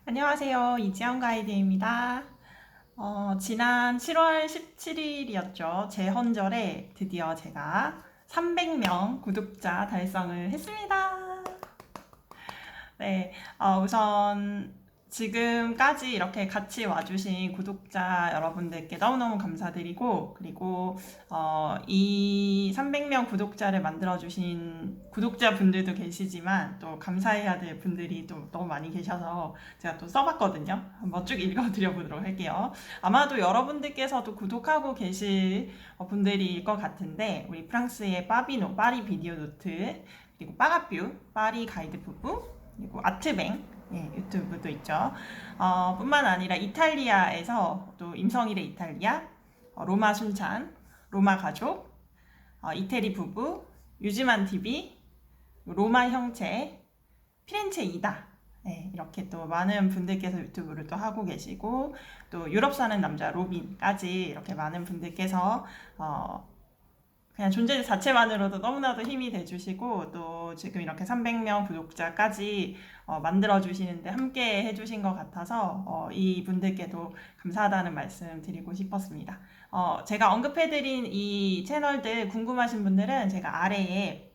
안녕하세요. 이지영 가이드입니다. 지난 7월 17일이었죠. 제 헌절에 드디어 제가 300명 구독자 달성을 했습니다. 네, 우선 지금까지 이렇게 같이 와주신 구독자 여러분들께 너무너무 감사드리고, 그리고 이 300명 구독자를 만들어주신 구독자분들도 계시지만 또 감사해야 될 분들이 또 너무 많이 계셔서 제가 또 써봤거든요. 한번 쭉 읽어드려보도록 할게요. 아마도 여러분들께서도 구독하고 계실 분들일 것 같은데, 우리 프랑스의 빠비노, 파리 비디오 노트, 그리고 빠가뷰, 파리 가이드 부부, 그리고 아트뱅, 예, 유튜브도 있죠. 뿐만 아니라 이탈리아에서 또 임성일의 이탈리아, 로마 순찬, 로마 가족, 이태리 부부, 유즈만 TV, 로마 형체, 피렌체 이다. 예, 이렇게 또 많은 분들께서 유튜브를 또 하고 계시고, 또 유럽 사는 남자 로빈까지 이렇게 많은 분들께서 그냥 존재 자체만으로도 너무나도 힘이 돼주시고, 또 지금 이렇게 300명 구독자까지 만들어주시는데 함께 해주신 것 같아서 이 분들께도 감사하다는 말씀 드리고 싶었습니다. 제가 언급해드린 이 채널들 궁금하신 분들은 제가 아래에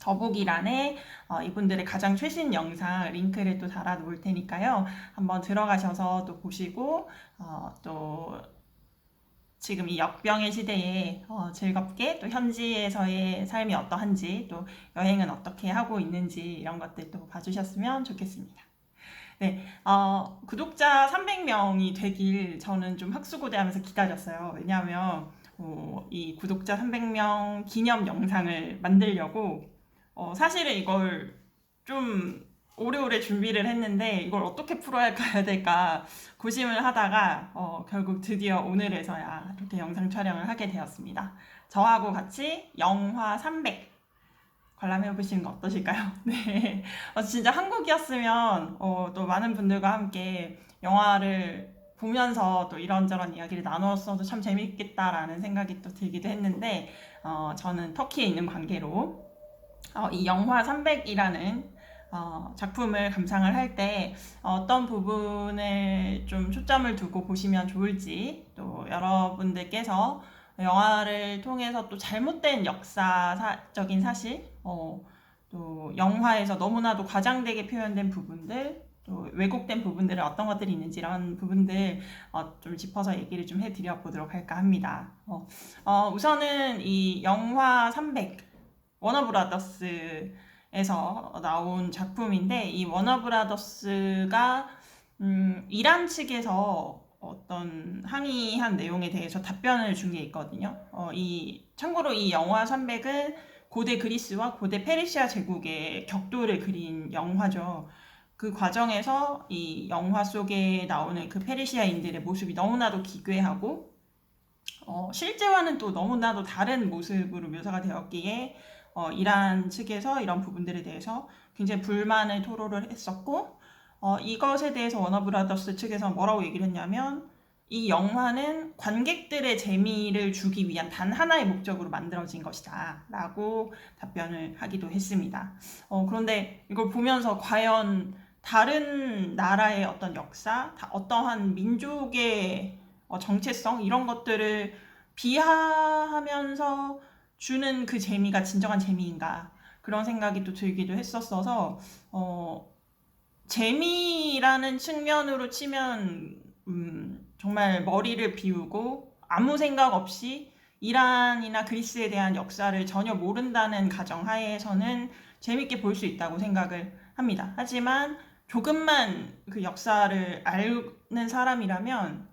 더보기란에 이분들의 가장 최신 영상 링크를 또 달아 놓을 테니까요. 한번 들어가셔서 또 보시고 또 지금 이 역병의 시대에 즐겁게 또 현지에서의 삶이 어떠한지, 또 여행은 어떻게 하고 있는지 이런 것들도 봐주셨으면 좋겠습니다. 네, 구독자 300명이 되길 저는 좀 학수고대하면서 기다렸어요. 왜냐하면 이 구독자 300명 기념 영상을 만들려고 사실은 이걸 좀 오래오래 준비를 했는데 이걸 어떻게 풀어야 가야 될까 고심을 하다가 결국 드디어 오늘에서야 이렇게 영상 촬영을 하게 되었습니다. 저하고 같이 영화 300 관람해 보시는 거 어떠실까요? 네, 진짜 한국이었으면 또 많은 분들과 함께 영화를 보면서 또 이런저런 이야기를 나누었어도 참 재밌겠다라는 생각이 또 들기도 했는데 저는 터키에 있는 관계로 이 영화 300이라는 작품을 감상을 할 때 어떤 부분을 좀 초점을 두고 보시면 좋을지, 또 여러분들께서 영화를 통해서 또 잘못된 역사적인 사실, 또 영화에서 너무나도 과장되게 표현된 부분들, 또 왜곡된 부분들은 어떤 것들이 있는지 이런 부분들 좀 짚어서 얘기를 좀 해드려 보도록 할까 합니다. 우선은 이 영화 300, 워너브라더스에서 나온 작품인데, 이 워너브라더스가 이란 측에서 어떤 항의한 내용에 대해서 답변을 준 게 있거든요. 참고로 이 영화 300은 고대 그리스와 고대 페르시아 제국의 격돌을 그린 영화죠. 그 과정에서 이 영화 속에 나오는 그 페르시아인들의 모습이 너무나도 기괴하고 실제와는 또 너무나도 다른 모습으로 묘사가 되었기에 이란 측에서 이런 부분들에 대해서 굉장히 불만을 토로를 했었고, 이것에 대해서 워너브라더스 측에서 뭐라고 얘기를 했냐면, 이 영화는 관객들의 재미를 주기 위한 단 하나의 목적으로 만들어진 것이다 라고 답변을 하기도 했습니다. 그런데 이걸 보면서 과연 다른 나라의 어떤 역사, 어떠한 민족의 정체성 이런 것들을 비하하면서 주는 그 재미가 진정한 재미인가, 그런 생각이 또 들기도 했었어서 재미라는 측면으로 치면 정말 머리를 비우고 아무 생각 없이 이란이나 그리스에 대한 역사를 전혀 모른다는 가정하에서는 재밌게 볼 수 있다고 생각을 합니다. 하지만 조금만 그 역사를 아는 사람이라면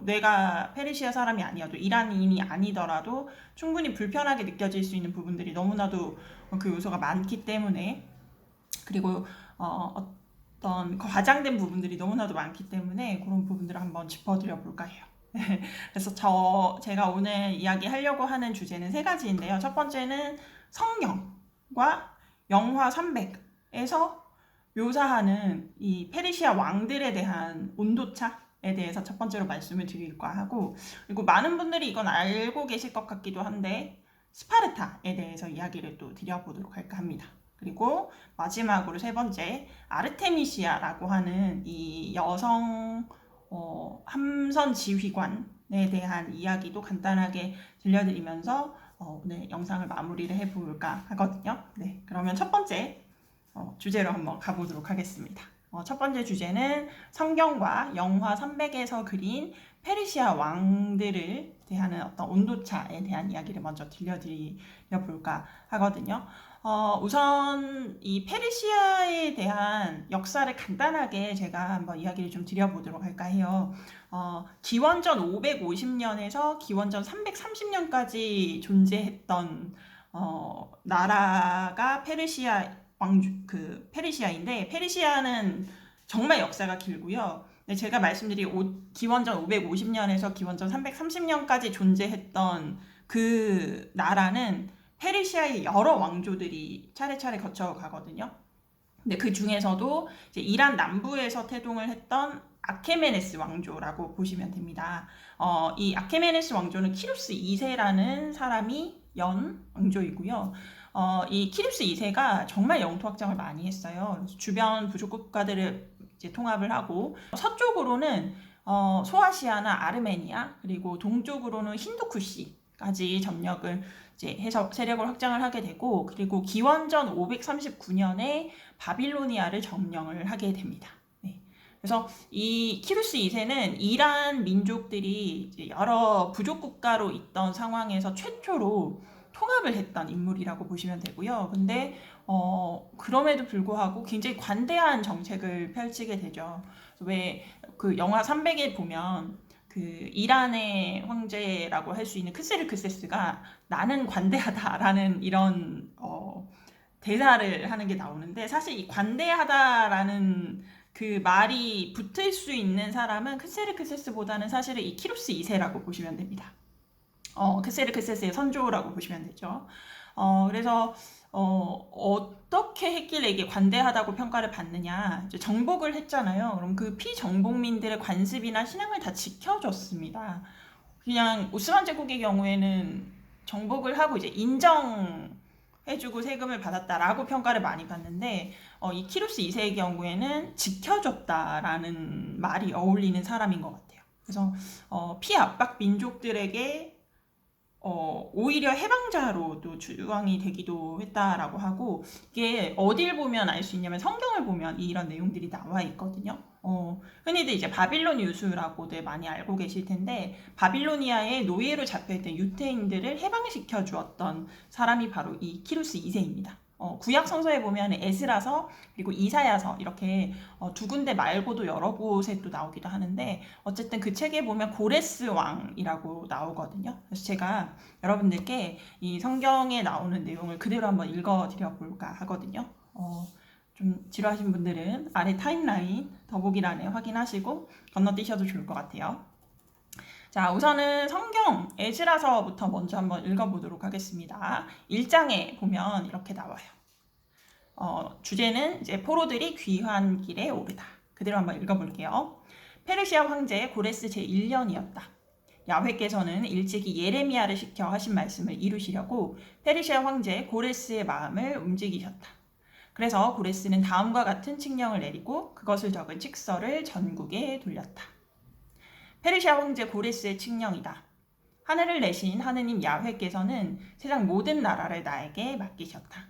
내가 페르시아 사람이 아니어도 이란인이 아니더라도 충분히 불편하게 느껴질 수 있는 부분들이 너무나도 그 요소가 많기 때문에, 그리고 어떤 과장된 부분들이 너무나도 많기 때문에 그런 부분들을 한번 짚어드려 볼까 해요. 그래서 제가 오늘 이야기하려고 하는 주제는 세 가지인데요. 첫 번째는 성경과 영화 300에서 묘사하는 이 페르시아 왕들에 대한 온도차에 대해서 첫 번째로 말씀을 드릴까 하고, 그리고 많은 분들이 이건 알고 계실 것 같기도 한데 스파르타에 대해서 이야기를 또 드려보도록 할까 합니다. 그리고 마지막으로 세 번째, 아르테미시아라고 하는 이 여성 함선 지휘관에 대한 이야기도 간단하게 들려드리면서 오늘 영상을 마무리를 해볼까 하거든요. 네, 그러면 첫 번째 주제로 한번 가보도록 하겠습니다. 첫 번째 주제는 성경과 영화 300에서 그린 페르시아 왕들을 대하는 어떤 온도차에 대한 이야기를 먼저 들려드려볼까 하거든요. 우선 이 페르시아에 대한 역사를 간단하게 제가 한번 이야기를 좀 드려보도록 할까 해요. 기원전 550년에서 기원전 330년까지 존재했던 나라가 페르시아인데, 페르시아는 정말 역사가 길고요. 제가 말씀드린 기원전 550년에서 기원전 330년까지 존재했던 그 나라는 페르시아의 여러 왕조들이 차례차례 거쳐가거든요. 근데 그 중에서도 이제 이란 남부에서 태동을 했던 아케메네스 왕조라고 보시면 됩니다. 이 아케메네스 왕조는 키루스 2세라는 사람이 연 왕조이고요. 이 키루스 2세가 정말 영토 확장을 많이 했어요. 주변 부족 국가들을 이제 통합을 하고, 서쪽으로는 소아시아나 아르메니아, 그리고 동쪽으로는 힌두쿠시까지 점령을 이제 해서 세력을 확장을 하게 되고, 그리고 기원전 539년에 바빌로니아를 점령을 하게 됩니다. 네. 그래서 이 키루스 2세는 이란 민족들이 이제 여러 부족 국가로 있던 상황에서 최초로 통합을 했던 인물이라고 보시면 되고요. 근데 그럼에도 불구하고 굉장히 관대한 정책을 펼치게 되죠. 왜 그 영화 300에 보면 그 이란의 황제라고 할 수 있는 크세르크세스가 나는 관대하다라는 이런 대사를 하는 게 나오는데, 사실 이 관대하다라는 그 말이 붙을 수 있는 사람은 크세르크세스보다는 사실은 이 키루스 2세라고 보시면 됩니다. 크세르크세스의 선조라고 보시면 되죠. 그래서 어떻게 했길래 이게 관대하다고 평가를 받느냐, 이제 정복을 했잖아요. 그럼 그 피정복민들의 관습이나 신앙을 다 지켜줬습니다. 그냥 오스만 제국의 경우에는 정복을 하고 이제 인정해주고 세금을 받았다라고 평가를 많이 받는데, 이 키루스 2세의 경우에는 지켜줬다라는 말이 어울리는 사람인 것 같아요. 그래서 피압박 민족들에게 오히려 해방자로도 주왕이 되기도 했다라고 하고, 이게 어딜 보면 알 수 있냐면 성경을 보면 이런 내용들이 나와 있거든요. 흔히들 이제 바빌론 유수라고들 많이 알고 계실 텐데, 바빌로니아의 노예로 잡혀있던 유태인들을 해방시켜 주었던 사람이 바로 이 키루스 2세입니다. 구약 성서에 보면 에스라서 그리고 이사야서 이렇게 두 군데 말고도 여러 곳에 또 나오기도 하는데, 어쨌든 그 책에 보면 고레스 왕이라고 나오거든요. 그래서 제가 여러분들께 이 성경에 나오는 내용을 그대로 한번 읽어드려 볼까 하거든요. 좀 지루하신 분들은 아래 타임라인 더보기란에 확인하시고 건너뛰셔도 좋을 것 같아요. 자, 우선은 성경 에스라서부터 먼저 한번 읽어보도록 하겠습니다. 1장에 보면 이렇게 나와요. 주제는 이제 포로들이 귀한 길에 오르다. 그대로 한번 읽어볼게요. 페르시아 황제 고레스 제1년이었다. 야훼께서는 일찍이 예레미야를 시켜 하신 말씀을 이루시려고 페르시아 황제 고레스의 마음을 움직이셨다. 그래서 고레스는 다음과 같은 칙령을 내리고 그것을 적은 칙서를 전국에 돌렸다. 페르시아 황제 고레스의 칙령이다. 하늘을 내신 하느님 야훼께서는 세상 모든 나라를 나에게 맡기셨다.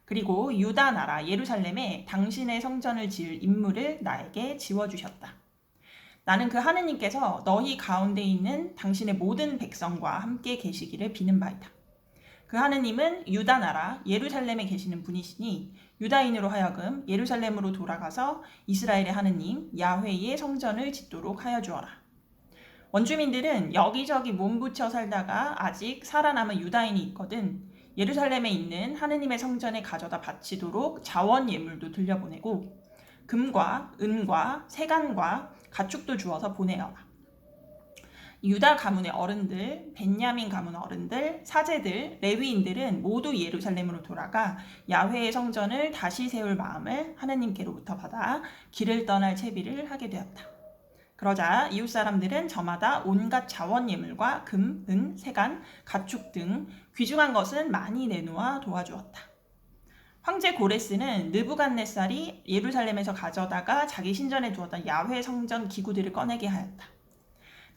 그리고 유다 나라 예루살렘에 당신의 성전을 지을 임무를 나에게 지워주셨다. 나는 그 하느님께서 너희 가운데 있는 당신의 모든 백성과 함께 계시기를 비는 바이다. 그 하느님은 유다 나라 예루살렘에 계시는 분이시니 유다인으로 하여금 예루살렘으로 돌아가서 이스라엘의 하느님 야훼의 성전을 짓도록 하여 주어라. 원주민들은 여기저기 몸부쳐 살다가 아직 살아남은 유다인이 있거든 예루살렘에 있는 하느님의 성전에 가져다 바치도록 자원 예물도 들려보내고 금과 은과 세간과 가축도 주어서 보내어라. 유다 가문의 어른들, 벤야민 가문 어른들, 사제들, 레위인들은 모두 예루살렘으로 돌아가 야훼의 성전을 다시 세울 마음을 하느님께로부터 받아 길을 떠날 채비를 하게 되었다. 그러자 이웃 사람들은 저마다 온갖 자원 예물과 금, 은, 세간, 가축 등 귀중한 것은 많이 내놓아 도와주었다. 황제 고레스는 느부갓네살이 예루살렘에서 가져다가 자기 신전에 두었던 야훼 성전 기구들을 꺼내게 하였다.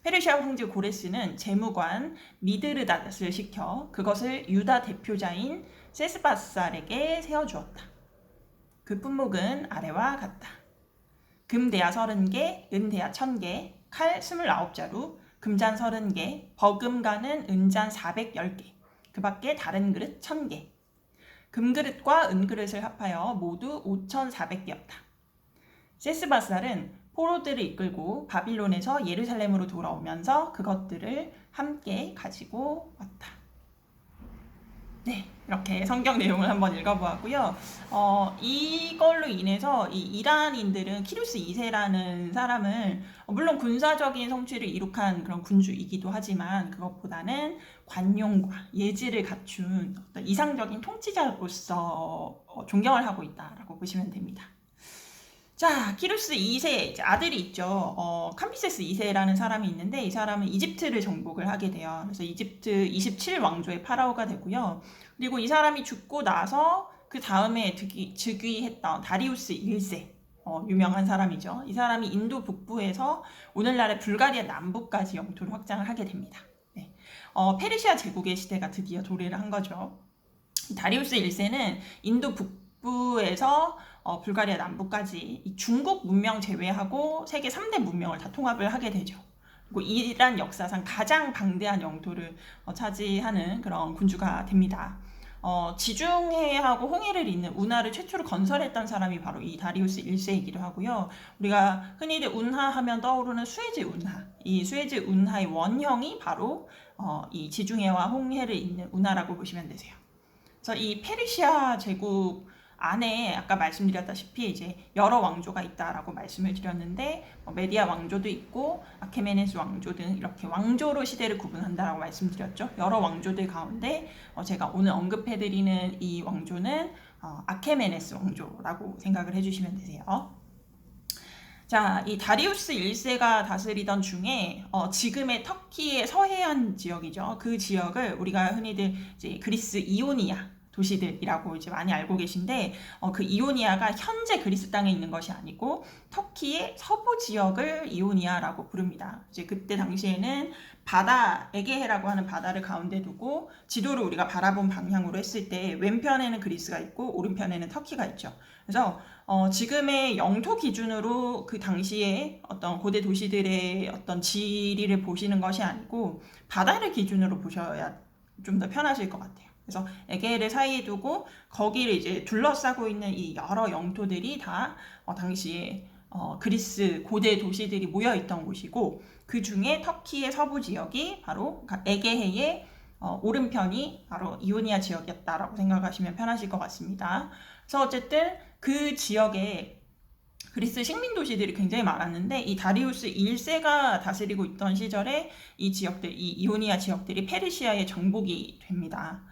페르시아 황제 고레스는 재무관 미드르닷을 시켜 그것을 유다 대표자인 세스바살에게 세워주었다. 그 품목은 아래와 같다. 금대야 30개, 은대야 1000개, 칼 29자루, 금잔 30개, 버금가는 은잔 410개, 그 밖에 다른 그릇 1000개. 금그릇과 은그릇을 합하여 모두 5400개였다. 세스바살은 포로들을 이끌고 바빌론에서 예루살렘으로 돌아오면서 그것들을 함께 가지고 왔다. 네, 이렇게 성경 내용을 한번 읽어보았고요. 이걸로 인해서 이 이란인들은 키루스 2세라는 사람을 물론 군사적인 성취를 이룩한 그런 군주이기도 하지만 그것보다는 관용과 예지를 갖춘 어떤 이상적인 통치자로서 존경을 하고 있다라고 보시면 됩니다. 자, 키루스 2세 이제 아들이 있죠. 캄비세스 2세라는 사람이 있는데 이 사람은 이집트를 정복을 하게 돼요. 그래서 이집트 27왕조의 파라오가 되고요. 그리고 이 사람이 죽고 나서 그 다음에 즉위했던 다리우스 1세, 유명한 사람이죠. 이 사람이 인도 북부에서 오늘날의 불가리아 남부까지 영토를 확장을 하게 됩니다. 네. 페르시아 제국의 시대가 드디어 도래를 한 거죠. 다리우스 1세는 인도 북부에서 불가리아 남부까지 이 중국 문명 제외하고 세계 3대 문명을 다 통합을 하게 되죠. 그리고 이란 역사상 가장 방대한 영토를 차지하는 그런 군주가 됩니다. 지중해하고 홍해를 잇는 운하를 최초로 건설했던 사람이 바로 이 다리우스 1세이기도 하고요. 우리가 흔히들 운하 하면 떠오르는 수에즈 운하, 이 수에즈 운하의 원형이 바로 이 지중해와 홍해를 잇는 운하라고 보시면 되세요. 그래서 이 페르시아 제국 안에 아까 말씀드렸다시피 이제 여러 왕조가 있다라고 말씀을 드렸는데 메디아 왕조도 있고 아케메네스 왕조 등 이렇게 왕조로 시대를 구분한다라고 말씀드렸죠. 여러 왕조들 가운데 제가 오늘 언급해드리는 이 왕조는 아케메네스 왕조라고 생각을 해주시면 되세요. 자, 이 다리우스 1세가 다스리던 중에 지금의 터키의 서해안 지역이죠. 그 지역을 우리가 흔히들 이제 그리스 이오니아 도시들이라고 이제 많이 알고 계신데 그 이오니아가 현재 그리스 땅에 있는 것이 아니고 터키의 서부 지역을 이오니아라고 부릅니다. 이제 그때 당시에는 바다 에게해라고 하는 바다를 가운데 두고 지도를 우리가 바라본 방향으로 했을 때 왼편에는 그리스가 있고 오른편에는 터키가 있죠. 그래서 지금의 영토 기준으로 그 당시에 어떤 고대 도시들의 어떤 지리를 보시는 것이 아니고 바다를 기준으로 보셔야 좀 더 편하실 것 같아요. 그래서 에게해를 사이에 두고 거기를 이제 둘러싸고 있는 이 여러 영토들이 다 당시에 그리스 고대 도시들이 모여 있던 곳이고 그 중에 터키의 서부 지역이 바로 에게해의 오른편이 바로 이오니아 지역이었다라고 생각하시면 편하실 것 같습니다. 그래서 어쨌든 그 지역에 그리스 식민 도시들이 굉장히 많았는데 이 다리우스 1세가 다스리고 있던 시절에 이 지역들, 이 이오니아 지역들이 페르시아의 정복이 됩니다.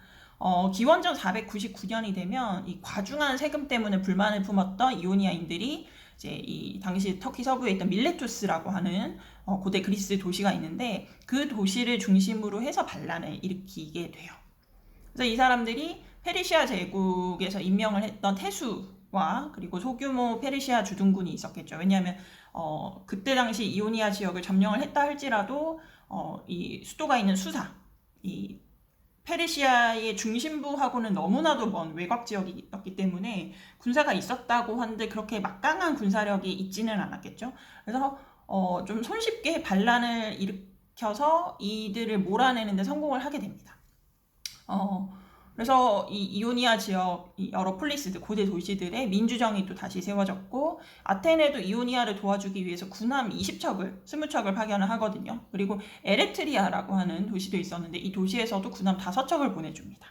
기원전 499년이 되면 이 과중한 세금 때문에 불만을 품었던 이오니아인들이 이제 이 당시 터키 서부에 있던 밀레투스라고 하는 고대 그리스 도시가 있는데 그 도시를 중심으로 해서 반란을 일으키게 돼요. 그래서 이 사람들이 페르시아 제국에서 임명을 했던 태수와 그리고 소규모 페르시아 주둔군이 있었겠죠. 왜냐하면 그때 당시 이오니아 지역을 점령을 했다 할지라도 이 수도가 있는 수사, 이 페르시아의 중심부하고는 너무나도 먼 외곽 지역이었기 때문에 군사가 있었다고 하는데 그렇게 막강한 군사력이 있지는 않았겠죠. 그래서 좀 손쉽게 반란을 일으켜서 이들을 몰아내는 데 성공을 하게 됩니다. 그래서 이 이오니아 지역 여러 폴리스들, 고대 도시들의 민주정이 또 다시 세워졌고 아테네도 이오니아를 도와주기 위해서 군함 20척을 파견을 하거든요. 그리고 에레트리아라고 하는 도시도 있었는데 이 도시에서도 군함 5척을 보내줍니다.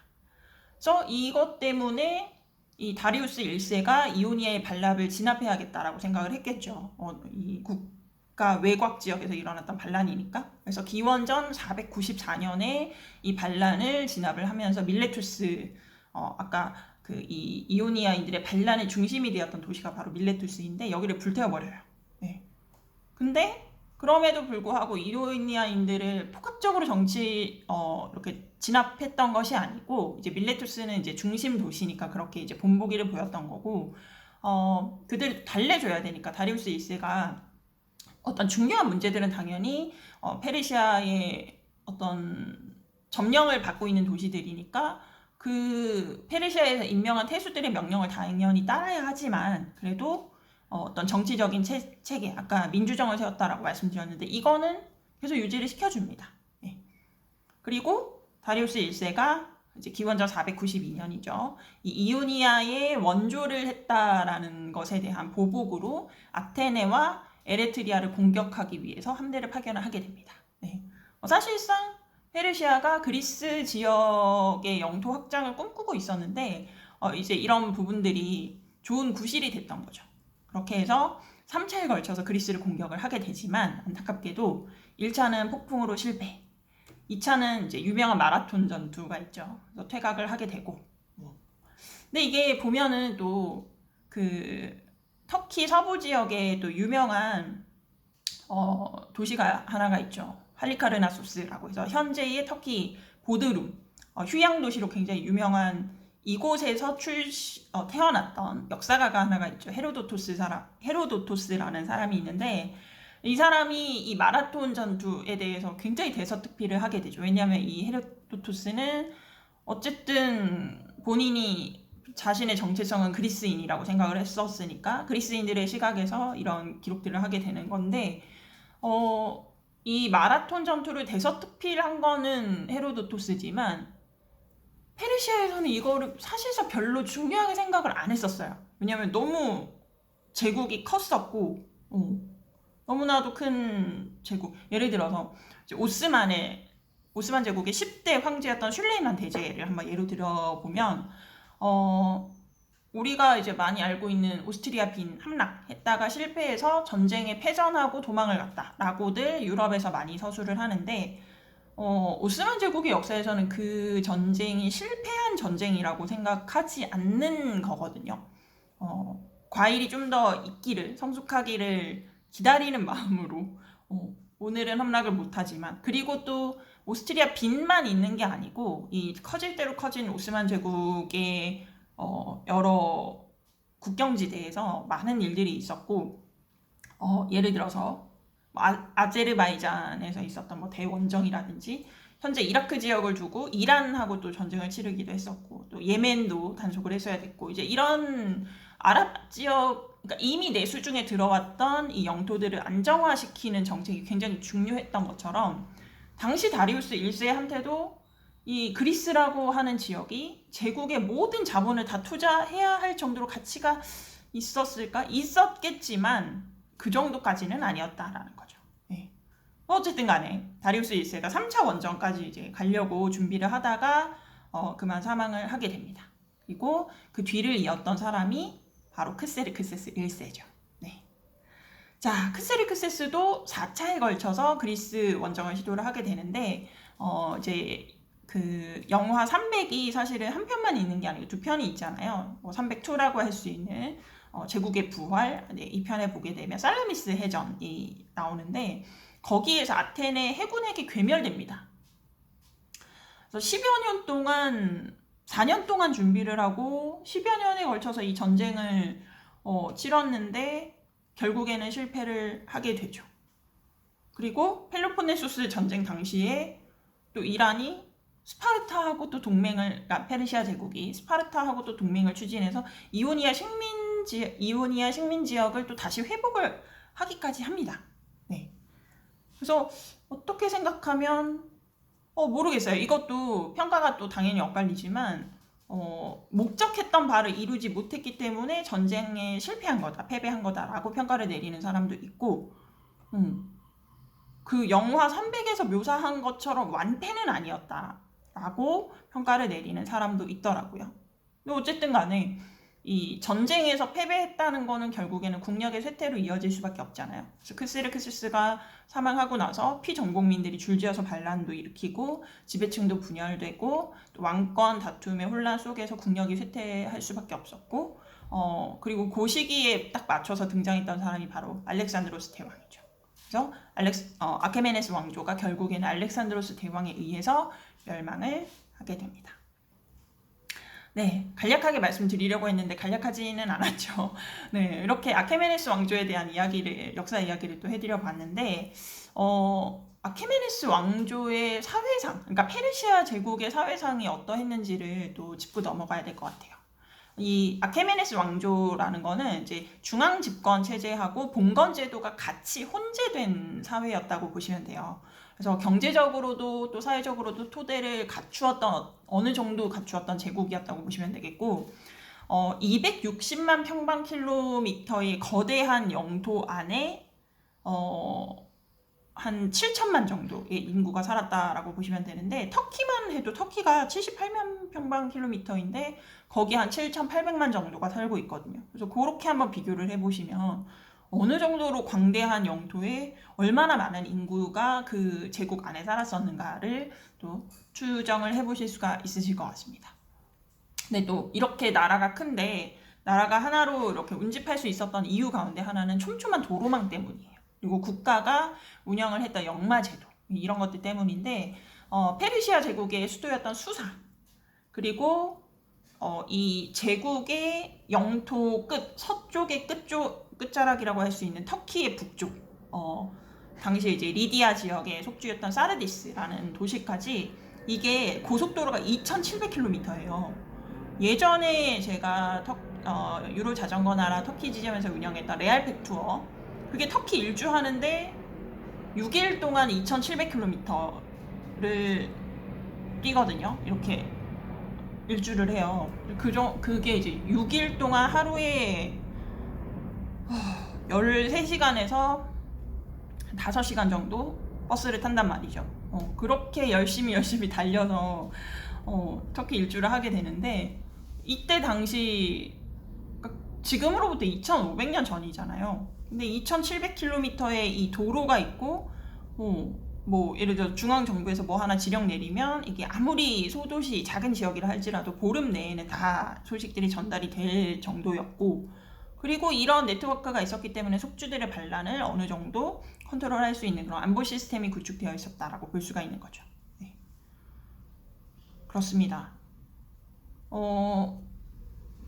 그래서 이것 때문에 이 다리우스 1세가 이오니아의 반란을 진압해야겠다라고 생각을 했겠죠. 이 국가 외곽 지역에서 일어났던 반란이니까. 그래서 기원전 494년에 이 반란을 진압을 하면서 밀레투스, 아까 그 이 이오니아인들의 반란의 중심이 되었던 도시가 바로 밀레투스인데 여기를 불태워버려요. 네. 근데 그럼에도 불구하고 이오니아인들을 폭압적으로 이렇게 진압했던 것이 아니고, 이제 밀레투스는 이제 중심 도시니까 그렇게 이제 본보기를 보였던 거고, 그들 달래줘야 되니까 다리우스 1세가 어떤 중요한 문제들은 당연히 페르시아의 어떤 점령을 받고 있는 도시들이니까 그 페르시아에서 임명한 태수들의 명령을 당연히 따라야 하지만, 그래도 어떤 정치적인 체계, 아까 민주정을 세웠다라고 말씀드렸는데 이거는 계속 유지를 시켜줍니다. 네. 그리고 다리우스 1세가 이제 기원전 492년이죠. 이 이오니아의 원조를 했다라는 것에 대한 보복으로 아테네와 에레트리아를 공격하기 위해서 함대를 파견을 하게 됩니다. 네. 사실상 페르시아가 그리스 지역의 영토 확장을 꿈꾸고 있었는데 이제 이런 부분들이 좋은 구실이 됐던 거죠. 그렇게 해서 3차에 걸쳐서 그리스를 공격을 하게 되지만 안타깝게도 1차는 폭풍으로 실패, 2차는 이제 유명한 마라톤 전투가 있죠. 그래서 퇴각을 하게 되고. 근데 이게 보면은 또 그 터키 서부 지역에 또 유명한 도시가 하나가 있죠. 할리카르나소스라고 해서 현재의 터키 보드룸, 휴양 도시로 굉장히 유명한 이곳에서 태어났던 역사가가 하나가 있죠. 헤로도토스라는 사람이 있는데, 이 사람이 이 마라톤 전투에 대해서 굉장히 대서특필을 하게 되죠. 왜냐하면 이 헤로도토스는 어쨌든 본인이 자신의 정체성은 그리스인이라고 생각을 했었으니까 그리스인들의 시각에서 이런 기록들을 하게 되는 건데, 이 마라톤 전투를 대서특필한 거는 헤로도토스지만 페르시아에서는 이거를 사실상 별로 중요하게 생각을 안 했었어요. 왜냐면 너무 제국이 컸었고, 너무나도 큰 제국. 예를 들어서 오스만 제국의 10대 황제였던 슐레이만 대제를 한번 예로 들어보면, 우리가 이제 많이 알고 있는 오스트리아 빈 함락했다가 실패해서 전쟁에 패전하고 도망을 갔다라고들 유럽에서 많이 서술을 하는데, 오스만 제국의 역사에서는 그 전쟁이 실패한 전쟁이라고 생각하지 않는 거거든요. 과일이 좀 더 익기를, 성숙하기를 기다리는 마음으로 오늘은 함락을 못하지만, 그리고 또 오스트리아 빈만 있는 게 아니고 이 커질 대로 커진 오스만 제국의 여러 국경지대에서 많은 일들이 있었고, 예를 들어서 아제르바이잔에서 있었던 뭐 대원정이라든지, 현재 이라크 지역을 두고 이란하고 또 전쟁을 치르기도 했었고, 또 예멘도 단속을 했어야 됐고, 이제 이런 아랍 지역, 그러니까 이미 내수중에 들어왔던 이 영토들을 안정화시키는 정책이 굉장히 중요했던 것처럼, 당시 다리우스 1세한테도 이 그리스라고 하는 지역이 제국의 모든 자본을 다 투자해야 할 정도로 가치가 있었을까? 있었겠지만 그 정도까지는 아니었다라는 거죠. 네. 어쨌든 간에 다리우스 1세가 3차 원정까지 이제 가려고 준비를 하다가 그만 사망을 하게 됩니다. 그리고 그 뒤를 이었던 사람이 바로 크세르크세스 1세죠. 네. 자, 크세르크세스도 4차에 걸쳐서 그리스 원정을 시도를 하게 되는데, 이제 그 영화 300이 사실은 한 편만 있는 게 아니고 두 편이 있잖아요. 302라고 할 수 있는 제국의 부활, 네, 이 편에 보게 되면 살라미스 해전이 나오는데, 거기에서 아테네 해군에게 괴멸됩니다. 그래서 10여 년 동안, 4년 동안 준비를 하고 10여 년에 걸쳐서 이 전쟁을 치렀는데 결국에는 실패를 하게 되죠. 그리고 펠로폰네소스 전쟁 당시에 또 이란이 스파르타하고 또 그러니까 페르시아 제국이 스파르타하고 또 동맹을 추진해서 이오니아 식민 지역을 또 다시 회복을 하기까지 합니다. 네. 그래서 어떻게 생각하면 모르겠어요. 이것도 평가가 또 당연히 엇갈리지만 목적했던 바를 이루지 못했기 때문에 전쟁에 실패한 거다, 패배한 거다라고 평가를 내리는 사람도 있고, 그 영화 300에서 묘사한 것처럼 완패는 아니었다라고 평가를 내리는 사람도 있더라고요. 근데 어쨌든 간에 이 전쟁에서 패배했다는 거는 결국에는 국력의 쇠퇴로 이어질 수밖에 없잖아요. 그래서 크세르크세스가 사망하고 나서 피정복민들이 줄지어서 반란도 일으키고 지배층도 분열되고 또 왕권 다툼의 혼란 속에서 국력이 쇠퇴할 수밖에 없었고, 그리고 그 시기에 딱 맞춰서 등장했던 사람이 바로 알렉산드로스 대왕이죠. 그래서 아케메네스 왕조가 결국에는 알렉산드로스 대왕에 의해서 멸망을 하게 됩니다. 네, 간략하게 말씀드리려고 했는데 간략하지는 않았죠. 네, 이렇게 아케메네스 왕조에 대한 이야기를, 역사 이야기를 또 해드려 봤는데, 아케메네스 왕조의 사회상, 그러니까 페르시아 제국의 사회상이 어떠했는지를 또 짚고 넘어가야 될 것 같아요. 이 아케메네스 왕조라는 거는 이제 중앙 집권 체제하고 봉건 제도가 같이 혼재된 사회였다고 보시면 돼요. 그래서 경제적으로도 또 사회적으로도 토대를 갖추었던, 어느 정도 갖추었던 제국이었다고 보시면 되겠고, 260만 평방킬로미터의 거대한 영토 안에 한 7천만 정도의 인구가 살았다라고 보시면 되는데, 터키만 해도 터키가 78만 평방킬로미터인데 거기 한 7,800만 정도가 살고 있거든요. 그래서 그렇게 한번 비교를 해보시면 어느 정도로 광대한 영토에 얼마나 많은 인구가 그 제국 안에 살았었는가를 또 추정을 해보실 수가 있으실 것 같습니다. 근데 또 이렇게 나라가 큰데 나라가 하나로 이렇게 운집할 수 있었던 이유 가운데 하나는 촘촘한 도로망 때문이에요. 그리고 국가가 운영을 했던 역마제도, 이런 것들 때문인데, 페르시아 제국의 수도였던 수사, 그리고 이 제국의 영토 서쪽의 끝자락이라고 할 수 있는 터키의 북쪽, 당시에 이제 리디아 지역의 속주였던 사르디스라는 도시까지, 이게 고속도로가 2,700km예요. 예전에 제가 유로 자전거 나라 터키 지점에서 운영했던 레알팩 투어, 그게 터키 일주 하는데 6일 동안 2,700km를 뛰거든요. 이렇게 일주를 해요. 그게 이제 6일 동안 하루에 13시간에서 5시간 정도 버스를 탄단 말이죠. 그렇게 열심히 달려서 터키 일주를 하게 되는데, 이때 당시, 지금으로부터 2,500년 전이잖아요. 근데 2,700km의 이 도로가 있고, 뭐 예를 들어 중앙 정부에서 뭐 하나 지령 내리면 이게 아무리 소도시 작은 지역이라 할지라도 보름 내에는 다 소식들이 전달이 될 정도였고, 그리고 이런 네트워크가 있었기 때문에 속주들의 반란을 어느 정도 컨트롤할 수 있는 그런 안보 시스템이 구축되어 있었다라고 볼 수가 있는 거죠. 네. 그렇습니다.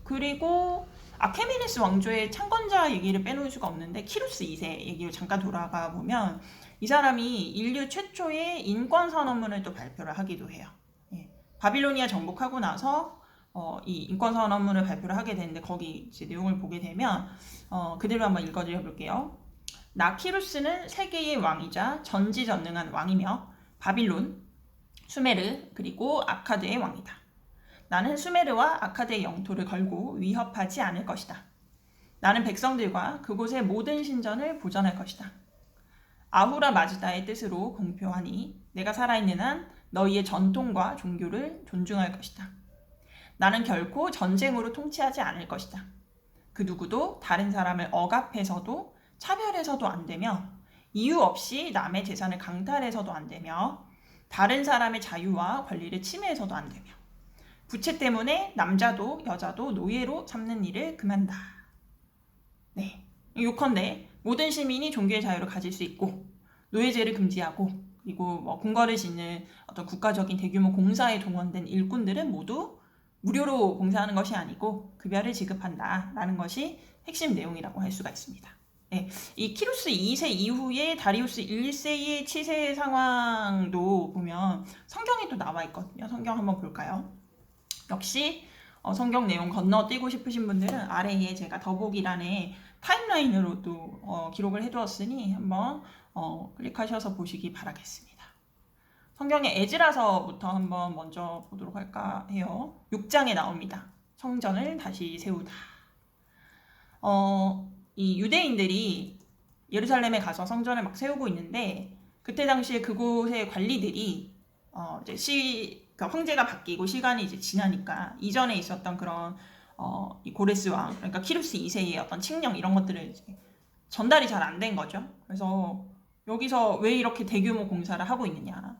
그리고 아케메네스 왕조의 창건자 얘기를 빼놓을 수가 없는데, 키루스 2세 얘기를 잠깐 돌아가 보면 이 사람이 인류 최초의 인권 선언문을 또 발표를 하기도 해요. 예. 바빌로니아 정복하고 나서 이 인권 선언문을 발표를 하게 되는데, 거기 이제 내용을 보게 되면 그대로 한번 읽어드려 볼게요. 나 키루스는 세계의 왕이자 전지전능한 왕이며 바빌론, 수메르, 그리고 아카드의 왕이다. 나는 수메르와 아카드의 영토를 걸고 위협하지 않을 것이다. 나는 백성들과 그곳의 모든 신전을 보전할 것이다. 아후라 마즈다의 뜻으로 공표하니 내가 살아있는 한 너희의 전통과 종교를 존중할 것이다. 나는 결코 전쟁으로 통치하지 않을 것이다. 그 누구도 다른 사람을 억압해서도 차별해서도 안 되며, 이유 없이 남의 재산을 강탈해서도 안 되며, 다른 사람의 자유와 권리를 침해해서도 안 되며, 부채 때문에 남자도 여자도 노예로 삼는 일을 금한다. 네, 요컨대 모든 시민이 종교의 자유를 가질 수 있고, 노예제를 금지하고, 그리고 뭐 궁궐을 짓는 어떤 국가적인 대규모 공사에 동원된 일꾼들은 모두 무료로 봉사하는 것이 아니고 급여를 지급한다라는 것이 핵심 내용이라고 할 수가 있습니다. 네, 이 키루스 2세 이후에 다리우스 1세의 치세 상황도 보면 성경에 또 나와 있거든요. 성경 한번 볼까요? 역시 성경 내용 건너뛰고 싶으신 분들은 아래에 제가 더보기란에 타임라인으로 또 기록을 해두었으니 한번 클릭하셔서 보시기 바라겠습니다. 성경의 에즈라서부터 한번 먼저 보도록 할까 해요. 6장에 나옵니다. 성전을 다시 세우다. 이 유대인들이 예루살렘에 가서 성전을 막 세우고 있는데, 그때 당시에 그곳의 관리들이 이제 그러니까 황제가 바뀌고 시간이 이제 지나니까 이전에 있었던 그런 이 고레스 왕, 그러니까 키루스 2세의 어떤 칙령 이런 것들을 이제 전달이 잘 안 된 거죠. 그래서 여기서 왜 이렇게 대규모 공사를 하고 있느냐,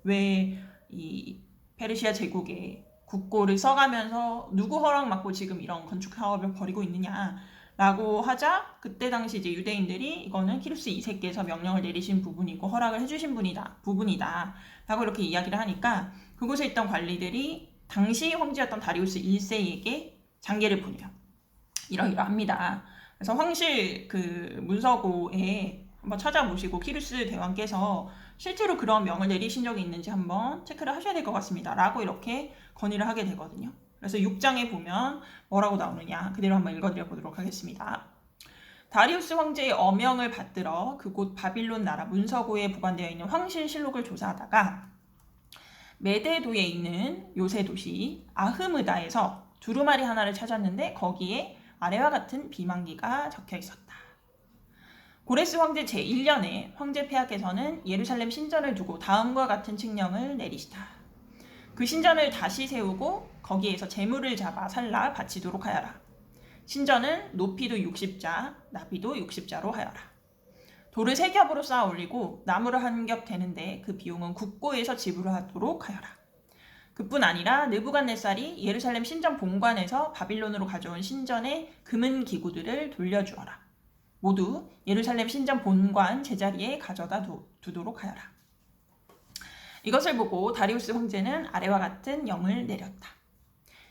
왜 이 페르시아 제국의 국고를 써가면서 누구 허락 받고 지금 이런 건축 사업을 벌이고 있느냐 라고 하자 그때 당시 이제 유대인들이 이거는 키루스 2세께서 명령을 내리신 부분이고 허락을 해주신 부분이다 라고 이렇게 이야기를 하니까 그곳에 있던 관리들이 당시 황제였던 다리우스 1세에게 장계를 보내요. 이러이러합니다. 그래서 황실 그 문서고에 한번 찾아보시고 키루스 대왕께서 실제로 그런 명을 내리신 적이 있는지 한번 체크를 하셔야 될 것 같습니다 라고 이렇게 건의를 하게 되거든요. 그래서 6장에 보면 뭐라고 나오느냐 그대로 한번 읽어드려 보도록 하겠습니다. 다리우스 황제의 어명을 받들어 그곳 바빌론 나라 문서고에 보관되어 있는 황실실록을 조사하다가 메데도에 있는 요새 도시 아흐므다에서 두루마리 하나를 찾았는데 거기에 아래와 같은 비만기가 적혀 있었다. 고레스 황제 제1년에 황제 폐하께서는 예루살렘 신전을 두고 다음과 같은 칙령을 내리시다. 그 신전을 다시 세우고 거기에서 재물을 잡아 살라 바치도록 하여라. 신전은 높이도 60자, 나비도 60자로 하여라. 돌을 3겹으로 쌓아 올리고 나무를 1겹 되는데 그 비용은 국고에서 지불하도록 하여라. 그뿐 아니라 느부갓네살이 예루살렘 신전 본관에서 바빌론으로 가져온 신전의 금은 기구들을 돌려주어라. 모두 예루살렘 신전 본관 제자리에 가져다 두도록 하여라. 이것을 보고 다리우스 황제는 아래와 같은 영을 내렸다.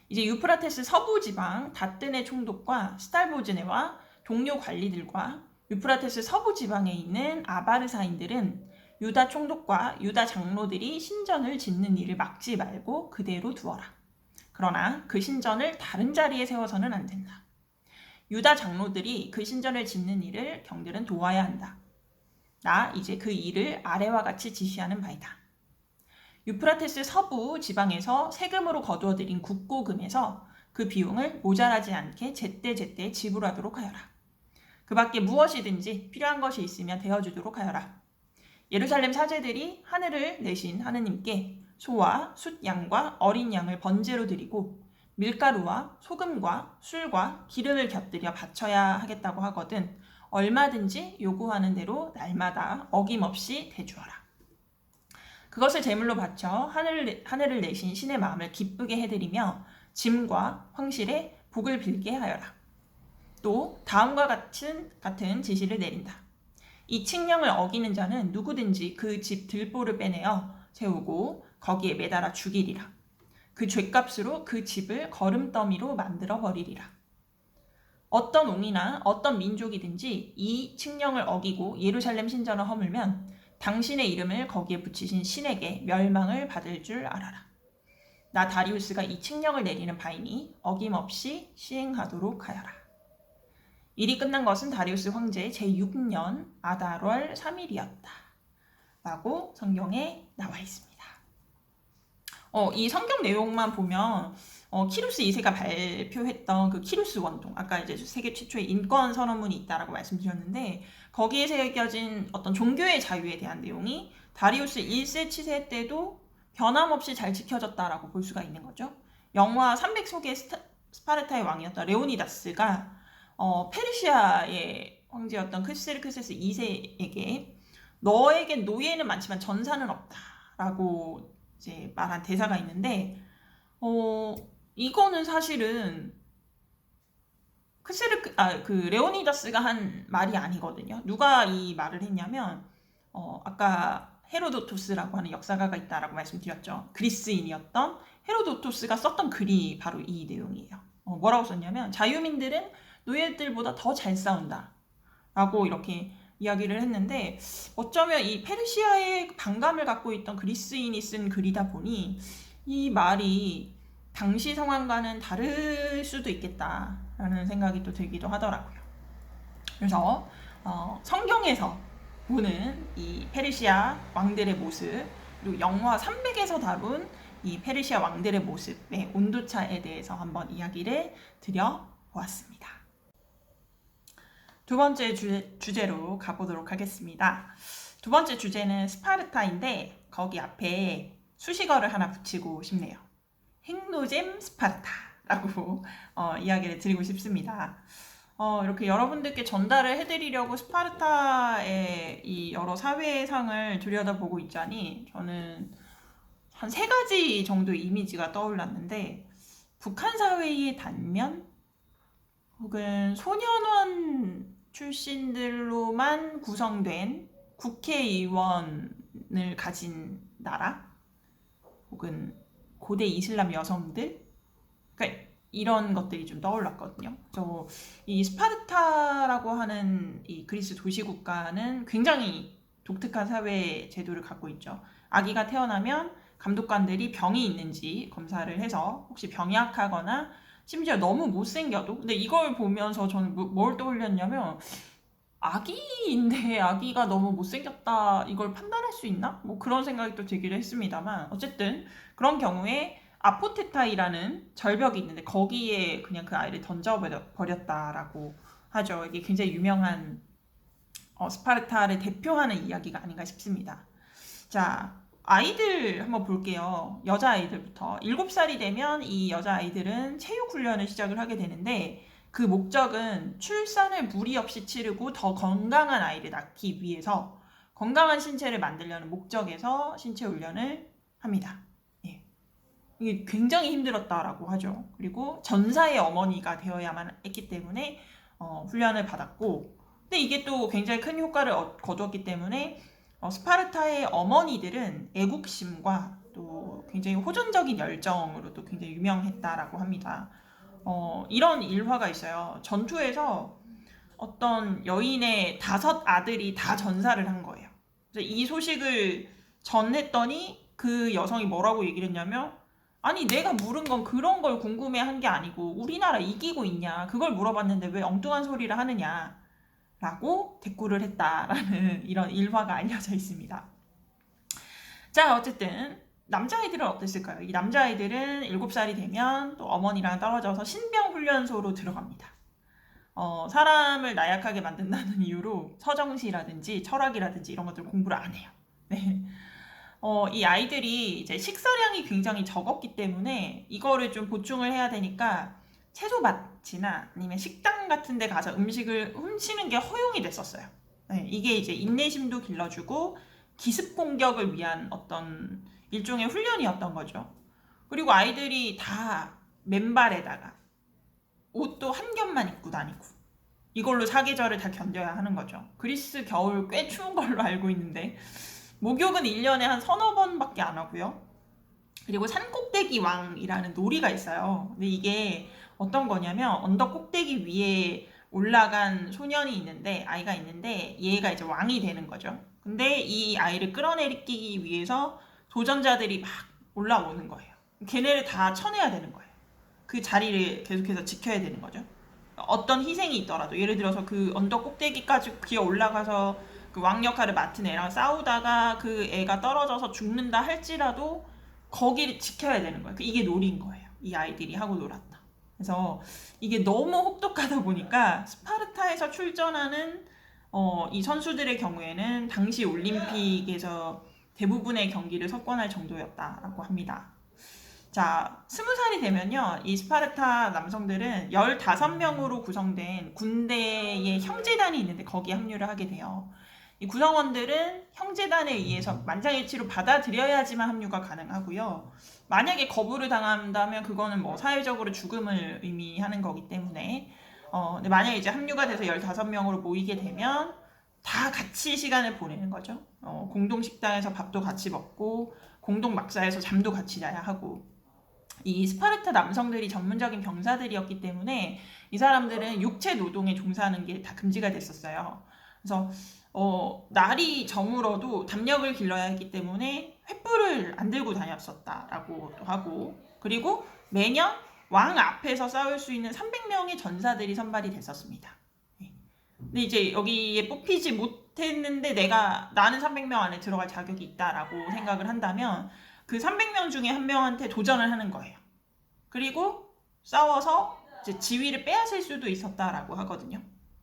이제 유프라테스 서부 지방 다뜨네 총독과 스탈보즈네와 동료 관리들과 유프라테스 서부 지방에 있는 아바르사인들은 유다 총독과 유다 장로들이 신전을 짓는 일을 막지 말고 그대로 두어라. 그러나 그 신전을 다른 자리에 세워서는 안 된다. 유다 장로들이 그 신전을 짓는 일을 경들은 도와야 한다. 나 이제 그 일을 아래와 같이 지시하는 바이다. 유프라테스 서부 지방에서 세금으로 거두어들인 국고금에서 그 비용을 모자라지 않게 제때 지불하도록 하여라. 그 밖에 무엇이든지 필요한 것이 있으면 되어주도록 하여라. 예루살렘 사제들이 하늘을 내신 하느님께 소와 숫양과 어린 양을 번제로 드리고 밀가루와 소금과 술과 기름을 곁들여 바쳐야 하겠다고 하거든 얼마든지 요구하는 대로 날마다 어김없이 대주어라. 그것을 제물로 바쳐 하늘을 내신 신의 마음을 기쁘게 해드리며 짐과 황실에 복을 빌게 하여라. 또 다음과 같은 지시를 내린다. 이 칙령을 어기는 자는 누구든지 그 집 들보를 빼내어 세우고 거기에 매달아 죽이리라. 그 죗값으로 그 집을 거름더미로 만들어 버리리라. 어떤 옹이나 어떤 민족이든지 이 칙령을 어기고 예루살렘 신전을 허물면 당신의 이름을 거기에 붙이신 신에게 멸망을 받을 줄 알아라. 나 다리우스가 이 칙령을 내리는 바이니 어김없이 시행하도록 하여라. 일이 끝난 것은 다리우스 황제의 제6년 아달월 3일이었다. 라고 성경에 나와 있습니다. 이 성경 내용만 보면 키루스 2세가 발표했던 그 키루스 원통, 아까 이제 세계 최초의 인권 선언문이 있다라고 말씀드렸는데 거기에 새겨진 어떤 종교의 자유에 대한 내용이 다리우스 1세 치세 때도 변함없이 잘 지켜졌다라고 볼 수가 있는 거죠. 영화 300 속의 스파르타의 왕이었던 레오니다스가 페르시아의 황제였던 크세르크세스 2세에게 너에겐 노예는 많지만 전사는 없다라고 이제 말한 대사가 있는데 이거는 사실은 그 레오니다스가 한 말이 아니거든요. 누가 이 말을 했냐면 아까 헤로도토스라고 하는 역사가가 있다라고 말씀드렸죠. 그리스인이었던 헤로도토스가 썼던 글이 바로 이 내용이에요. 뭐라고 썼냐면 자유민들은 노예들보다 더 잘 싸운다 라고 이렇게 이야기를 했는데 어쩌면 이 페르시아의 반감을 갖고 있던 그리스인이 쓴 글이다 보니 이 말이 당시 상황과는 다를 수도 있겠다라는 생각이 또 들기도 하더라고요. 그래서 성경에서 보는 이 페르시아 왕들의 모습 그리고 영화 300에서 다룬 이 페르시아 왕들의 모습의 온도차에 대해서 한번 이야기를 드려보았습니다. 두 번째 주제로 가보도록 하겠습니다. 두 번째 주제는 스파르타인데 거기 앞에 수식어를 하나 붙이고 싶네요. 행노잼 스파르타라고 이야기를 드리고 싶습니다. 이렇게 여러분들께 전달을 해드리려고 스파르타의 이 여러 사회상을 들여다보고 있자니 저는 한 3가지 정도의 이미지가 떠올랐는데 북한 사회의 단면, 혹은 소년원 출신들로만 구성된 국회의원을 가진 나라, 혹은 고대 이슬람 여성들, 그러니까 이런 것들이 좀 떠올랐거든요. 그래서 이 스파르타라고 하는 이 그리스 도시 국가는 굉장히 독특한 사회 제도를 갖고 있죠. 아기가 태어나면 감독관들이 병이 있는지 검사를 해서 혹시 병약하거나 심지어 너무 못생겨도, 근데 이걸 보면서 저는 뭘 떠올렸냐면, 아기인데 아기가 너무 못생겼다 이걸 판단할 수 있나? 뭐 그런 생각이 또 들기도 했습니다만, 어쨌든 그런 경우에 아포테타이라는 절벽이 있는데 거기에 그냥 그 아이를 던져버렸다라고 하죠. 이게 굉장히 유명한 스파르타를 대표하는 이야기가 아닌가 싶습니다. 자, 아이들 한번 볼게요. 여자아이들부터 7살이 되면 이 여자아이들은 체육훈련을 시작을 하게 되는데, 그 목적은 출산을 무리 없이 치르고 더 건강한 아이를 낳기 위해서 건강한 신체를 만들려는 목적에서 신체 훈련을 합니다. 예. 이게 굉장히 힘들었다라고 하죠. 그리고 전사의 어머니가 되어야만 했기 때문에 훈련을 받았고, 근데 이게 또 굉장히 큰 효과를 거두었기 때문에 스파르타의 어머니들은 애국심과 또 굉장히 호전적인 열정으로 또 굉장히 유명했다라고 합니다. 이런 일화가 있어요. 전투에서 어떤 여인의 5 아들이 다 전사를 한 거예요. 그래서 이 소식을 전했더니 그 여성이 뭐라고 얘기를 했냐면, 아니 내가 물은 건 그런 걸 궁금해한 게 아니고 우리나라 이기고 있냐 그걸 물어봤는데 왜 엉뚱한 소리를 하느냐 라고 대꾸를 했다라는 이런 일화가 알려져 있습니다. 자, 어쨌든 남자아이들은 어땠을까요? 이 남자아이들은 7살이 되면 또 어머니랑 떨어져서 신병훈련소로 들어갑니다. 사람을 나약하게 만든다는 이유로 서정시라든지 철학이라든지 이런 것들 공부를 안 해요. 네. 이 아이들이 이제 식사량이 굉장히 적었기 때문에 이거를 좀 보충을 해야 되니까 채소밭이나 아니면 식당 같은 데 가서 음식을 훔치는 게 허용이 됐었어요. 네, 이게 이제 인내심도 길러주고 기습 공격을 위한 어떤 일종의 훈련이었던 거죠. 그리고 아이들이 다 맨발에다가 옷도 한 겹만 입고 다니고 이걸로 사계절을 다 견뎌야 하는 거죠. 그리스 겨울 꽤 추운 걸로 알고 있는데 목욕은 1년에 한 서너 번밖에 안 하고요. 그리고 산꼭대기 왕이라는 놀이가 있어요. 근데 이게 어떤 거냐면 언덕 꼭대기 위에 올라간 소년이 있는데, 아이가 있는데 얘가 이제 왕이 되는 거죠. 근데 이 아이를 끌어내리기 위해서 도전자들이 막 올라오는 거예요. 걔네를 다 쳐내야 되는 거예요. 그 자리를 계속해서 지켜야 되는 거죠. 어떤 희생이 있더라도, 예를 들어서 그 언덕 꼭대기까지 기어 올라가서 그 왕 역할을 맡은 애랑 싸우다가 그 애가 떨어져서 죽는다 할지라도 거기를 지켜야 되는 거예요. 이게 놀이인 거예요. 이 아이들이 하고 놀았다. 그래서 이게 너무 혹독하다 보니까 스파르타에서 출전하는 이 선수들의 경우에는 당시 올림픽에서 대부분의 경기를 석권할 정도였다라고 합니다. 자, 20살이 되면요, 이 스파르타 남성들은 15명으로 구성된 군대의 형제단이 있는데 거기에 합류를 하게 돼요. 이 구성원들은 형제단에 의해서 만장일치로 받아들여야지만 합류가 가능하고요. 만약에 거부를 당한다면 그거는 뭐 사회적으로 죽음을 의미하는 거기 때문에 근데 만약에 이제 합류가 돼서 15명으로 모이게 되면 다 같이 시간을 보내는 거죠. 공동 식당에서 밥도 같이 먹고 공동 막사에서 잠도 같이 자야 하고, 이 스파르타 남성들이 전문적인 병사들이었기 때문에 이 사람들은 육체 노동에 종사하는 게 다 금지가 됐었어요. 그래서 날이 저물어도 담력을 길러야 했기 때문에 횃불을 안 들고 다녔었다라고 하고, 그리고 매년 왕 앞에서 싸울 수 있는 300명의 전사들이 선발이 됐었습니다. 근데 이제 여기에 뽑히지 못했는데 나는 300명 안에 들어갈 자격이 있다라고 생각을 한다면 그 300명 중에 한 명한테 도전을 하는 거예요. 그리고 싸워서 이제 지위를 빼앗을 수도 있었다라고 하거든요.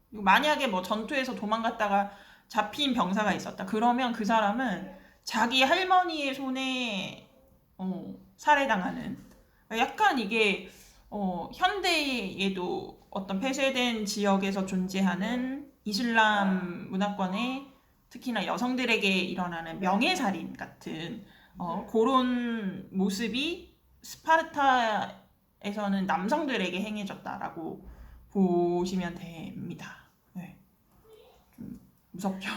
만약에 뭐 전투에서 도망갔다가 잡힌 병사가 있었다 그러면 그 사람은 자기 할머니의 손에 살해당하는, 약간 이게 현대에도 어떤 폐쇄된 지역에서 존재하는 이슬람 문화권에 특히나 여성들에게 일어나는 명예살인 같은 그런 모습이 스파르타에서는 남성들에게 행해졌다라고 보시면 됩니다. 네. 좀 무섭죠.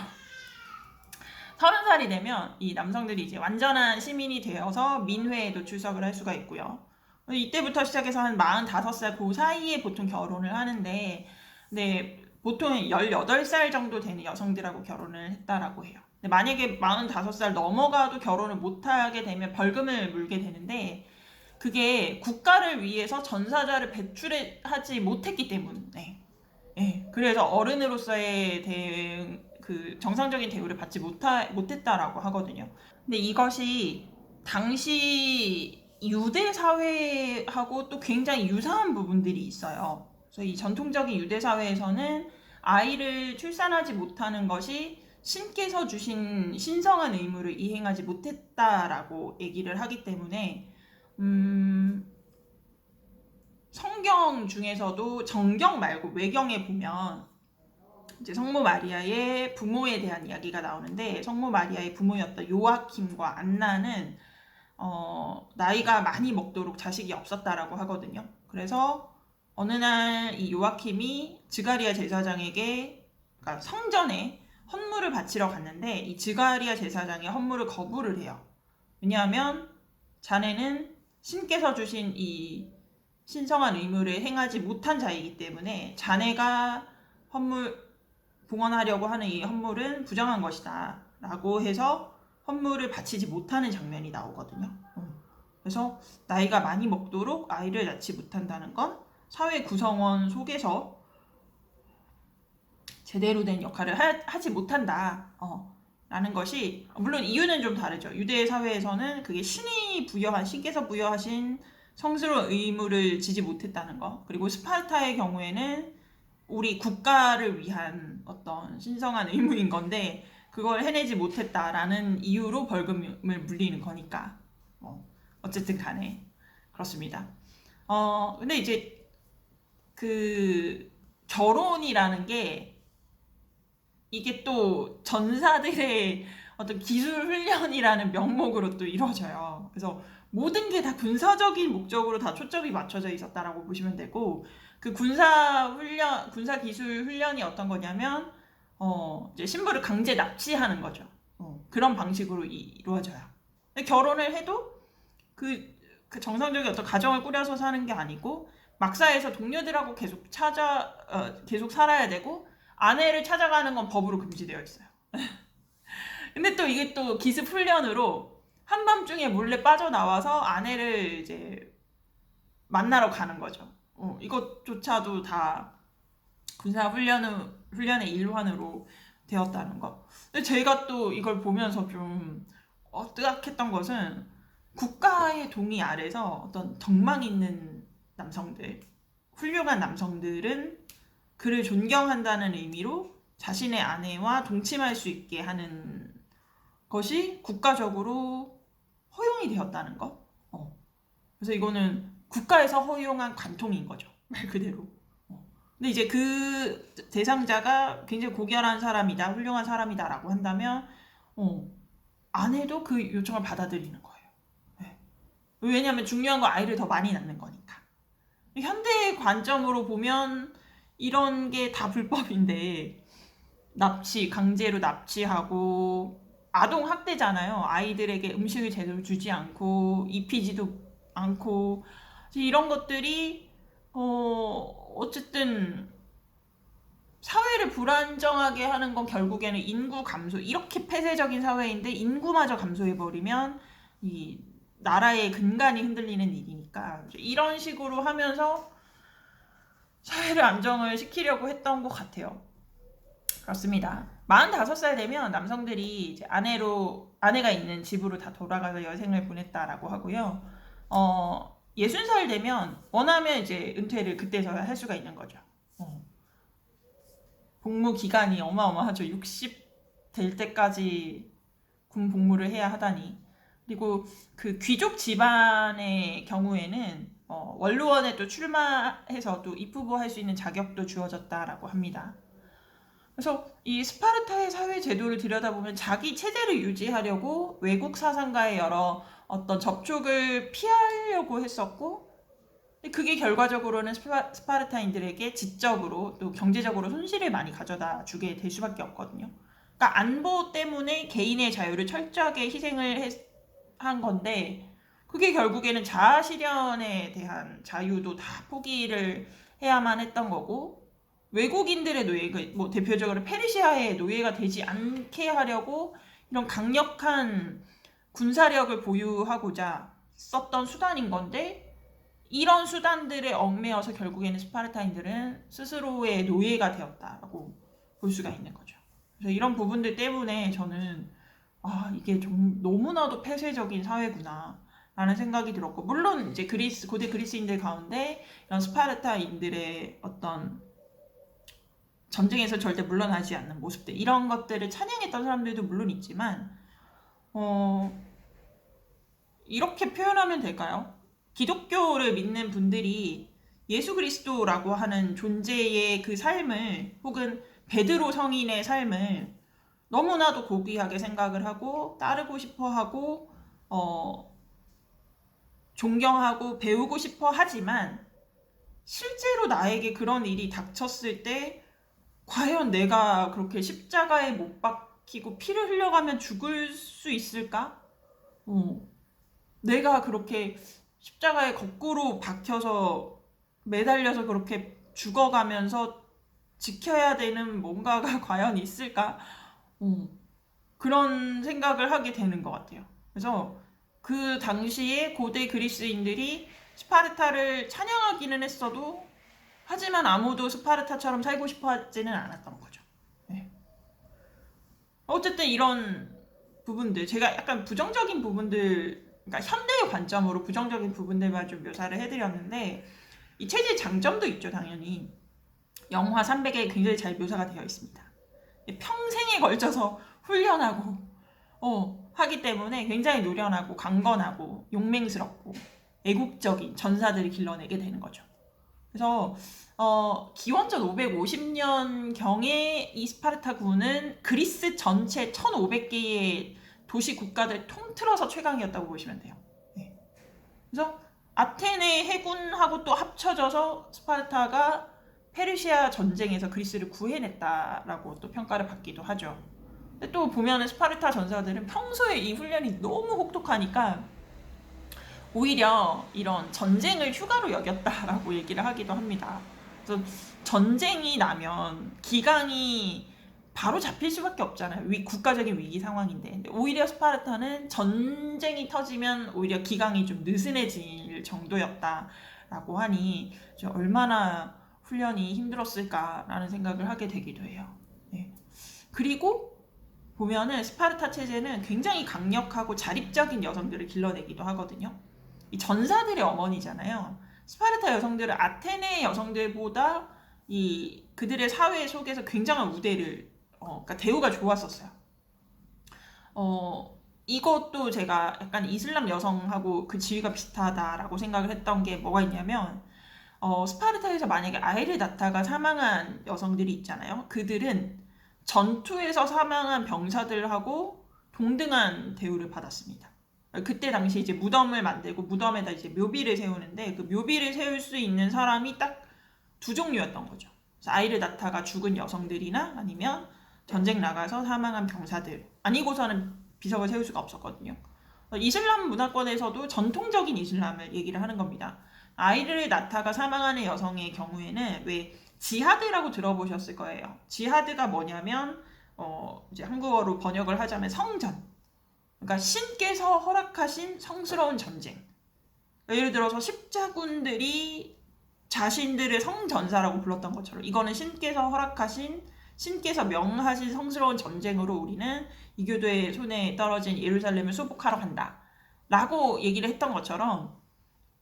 30살이 되면 이 남성들이 이제 완전한 시민이 되어서 민회에도 출석을 할 수가 있고요. 이때부터 시작해서 한 45살 그 사이에 보통 결혼을 하는데, 네, 보통 18살 정도 되는 여성들하고 결혼을 했다라고 해요. 근데 만약에 45살 넘어가도 결혼을 못하게 되면 벌금을 물게 되는데, 그게 국가를 위해서 전사자를 배출하지 못했기 때문에, 예, 그래서 어른으로서의 그 정상적인 대우를 받지 못했다라고 하거든요. 근데 이것이 당시 유대 사회하고 또 굉장히 유사한 부분들이 있어요. 그래서 이 전통적인 유대 사회에서는 아이를 출산하지 못하는 것이 신께서 주신 신성한 의무를 이행하지 못했다라고 얘기를 하기 때문에, 성경 중에서도 정경 말고 외경에 보면 이제 성모 마리아의 부모에 대한 이야기가 나오는데, 성모 마리아의 부모였던 요아킴과 안나는 나이가 많이 먹도록 자식이 없었다라고 하거든요. 그래서 어느 날 이 요아킴이 즈가리아 제사장에게, 그러니까 성전에 헌물을 바치러 갔는데 이 즈가리아 제사장이 헌물을 거부를 해요. 왜냐하면 자네는 신께서 주신 이 신성한 의무를 행하지 못한 자이기 때문에 자네가 봉헌하려고 하는 이 헌물은 부정한 것이다 라고 해서 헌물을 바치지 못하는 장면이 나오거든요. 그래서 나이가 많이 먹도록 아이를 낳지 못한다는 건 사회 구성원 속에서 제대로 된 역할을 하지 못한다 라는 것이, 물론 이유는 좀 다르죠. 유대 사회에서는 그게 신께서 부여하신 성스러운 의무를 지지 못했다는 거, 그리고 스파르타의 경우에는 우리 국가를 위한 어떤 신성한 의무인 건데 그걸 해내지 못했다라는 이유로 벌금을 물리는 거니까 어쨌든 간에 그렇습니다. 근데 이제 그 결혼이라는 게 이게 또 전사들의 어떤 기술 훈련이라는 명목으로 또 이루어져요. 그래서 모든 게 다 군사적인 목적으로 다 초점이 맞춰져 있었다라고 보시면 되고, 그 군사 기술 훈련이 어떤 거냐면 이제 신부를 강제 납치하는 거죠. 그런 방식으로 이루어져요. 근데 결혼을 해도 그 정상적인 어떤 가정을 꾸려서 사는 게 아니고 막사에서 동료들하고 계속 살아야 되고, 아내를 찾아가는 건 법으로 금지되어 있어요. 근데 또 이게 또 기습 훈련으로 한밤중에 몰래 빠져나와서 아내를 이제 만나러 가는 거죠. 이것조차도 다 군사 훈련의 일환으로 되었다는 거. 근데 제가 또 이걸 보면서 좀 뜨악했던 것은, 국가의 동의 아래서 어떤 덕망 있는 남성들, 훌륭한 남성들은 그를 존경한다는 의미로 자신의 아내와 동침할 수 있게 하는 것이 국가적으로 허용이 되었다는 거. 그래서 이거는 국가에서 허용한 관통인 거죠, 말 그대로. 근데 이제 그 대상자가 굉장히 고결한 사람이다, 훌륭한 사람이다라고 한다면 아내도 그 요청을 받아들이는 거예요. 네. 왜냐하면 중요한 건 아이를 더 많이 낳는 거니까. 현대의 관점으로 보면 이런 게 다 불법인데, 강제로 납치하고 아동 학대잖아요. 아이들에게 음식을 제대로 주지 않고 입히지도 않고, 이런 것들이 어쨌든 사회를 불안정하게 하는 건 결국에는 인구 감소, 이렇게 폐쇄적인 사회인데 인구마저 감소해버리면 이 나라의 근간이 흔들리는 일이니까, 이런 식으로 하면서 사회를 안정을 시키려고 했던 것 같아요. 그렇습니다. 45살 되면 남성들이 이제 아내가 있는 집으로 다 돌아가서 여생을 보냈다라고 하고요. 60살 되면 원하면 이제 은퇴를 그때서야 할 수가 있는 거죠. 복무 기간이 어마어마하죠. 60 될 때까지 군 복무를 해야 하다니. 그리고 그 귀족 집안의 경우에는 원로원에 또 출마해서 또 입후보할 수 있는 자격도 주어졌다라고 합니다. 그래서 이 스파르타의 사회 제도를 들여다보면 자기 체제를 유지하려고 외국 사상가의 여러 어떤 접촉을 피하려고 했었고, 그게 결과적으로는 스파르타인들에게 지적으로 또 경제적으로 손실을 많이 가져다 주게 될 수밖에 없거든요. 그러니까 안보 때문에 개인의 자유를 철저하게 희생을 한 건데 그게 결국에는 자아 실현에 대한 자유도 다 포기를 해야만 했던 거고 외국인들의 노예가 뭐 대표적으로 페르시아의 노예가 되지 않게 하려고 이런 강력한 군사력을 보유하고자 썼던 수단인 건데 이런 수단들에 얽매여서 결국에는 스파르타인들은 스스로의 노예가 되었다라고 볼 수가 있는 거죠. 그래서 이런 부분들 때문에 저는 이게 좀 너무나도 폐쇄적인 사회구나 라는 생각이 들었고 물론 이제 고대 그리스인들 가운데 이런 스파르타인들의 어떤 전쟁에서 절대 물러나지 않는 모습들 이런 것들을 찬양했던 사람들도 물론 있지만 이렇게 표현하면 될까요? 기독교를 믿는 분들이 예수 그리스도라고 하는 존재의 그 삶을 혹은 베드로 성인의 삶을 너무나도 고귀하게 생각을 하고 따르고 싶어 하고 존경하고 배우고 싶어 하지만 실제로 나에게 그런 일이 닥쳤을 때 과연 내가 그렇게 십자가에 못 박히고 피를 흘려가면 죽을 수 있을까? 내가 그렇게 십자가에 거꾸로 박혀서 매달려서 그렇게 죽어가면서 지켜야 되는 뭔가가 과연 있을까? 그런 생각을 하게 되는 것 같아요. 그래서 그 당시에 고대 그리스인들이 스파르타를 찬양하기는 했어도 하지만 아무도 스파르타처럼 살고 싶어 하지는 않았던 거죠. 네. 어쨌든 이런 부분들 제가 약간 부정적인 부분들 그러니까 현대의 관점으로 부정적인 부분들만 좀 묘사를 해드렸는데 이 책의 장점도 있죠. 당연히 영화 300에 굉장히 잘 묘사가 되어 있습니다. 평생에 걸쳐서 훈련하고 하기 때문에 굉장히 노련하고 강건하고 용맹스럽고 애국적인 전사들을 길러내게 되는 거죠. 그래서 기원전 550년경에 이 스파르타군은 그리스 전체 1500개의 도시 국가들 통틀어서 최강이었다고 보시면 돼요. 네. 그래서 아테네 해군하고 또 합쳐져서 스파르타가 페르시아 전쟁에서 그리스를 구해냈다라고 또 평가를 받기도 하죠. 근데 또 보면은 스파르타 전사들은 평소에 이 훈련이 너무 혹독하니까 오히려 이런 전쟁을 휴가로 여겼다라고 얘기를 하기도 합니다. 그래서 전쟁이 나면 기강이 바로 잡힐 수밖에 없잖아요. 국가적인 위기 상황인데. 근데 오히려 스파르타는 전쟁이 터지면 오히려 기강이 좀 느슨해질 정도였다라고 하니 얼마나 훈련이 힘들었을까라는 생각을 하게 되기도 해요. 네. 그리고 보면은 스파르타 체제는 굉장히 강력하고 자립적인 여성들을 길러내기도 하거든요. 이 전사들의 어머니잖아요. 스파르타 여성들은 아테네 여성들보다 그들의 사회 속에서 굉장한 우대를 그러니까 대우가 좋았었어요. 이것도 제가 약간 이슬람 여성하고 그 지위가 비슷하다라고 생각을 했던 게 뭐가 있냐면 스파르타에서 만약에 아이를 낳다가 사망한 여성들이 있잖아요. 그들은 전투에서 사망한 병사들하고 동등한 대우를 받았습니다. 그때 당시 이제 무덤을 만들고 무덤에다 이제 묘비를 세우는데 그 묘비를 세울 수 있는 사람이 딱 두 종류였던 거죠. 그래서 아이를 낳다가 죽은 여성들이나 아니면 전쟁 나가서 사망한 병사들 아니고서는 비석을 세울 수가 없었거든요. 이슬람 문화권에서도 전통적인 이슬람을 얘기를 하는 겁니다. 아이를 낳다가 사망하는 여성의 경우에는 왜 지하드라고 들어보셨을 거예요. 지하드가 뭐냐면 이제 한국어로 번역을 하자면 성전. 그러니까 신께서 허락하신 성스러운 전쟁. 예를 들어서 십자군들이 자신들을 성전사라고 불렀던 것처럼 이거는 신께서 허락하신 신께서 명하신 성스러운 전쟁으로 우리는 이교도의 손에 떨어진 예루살렘을 수복하러 간다 라고 얘기를 했던 것처럼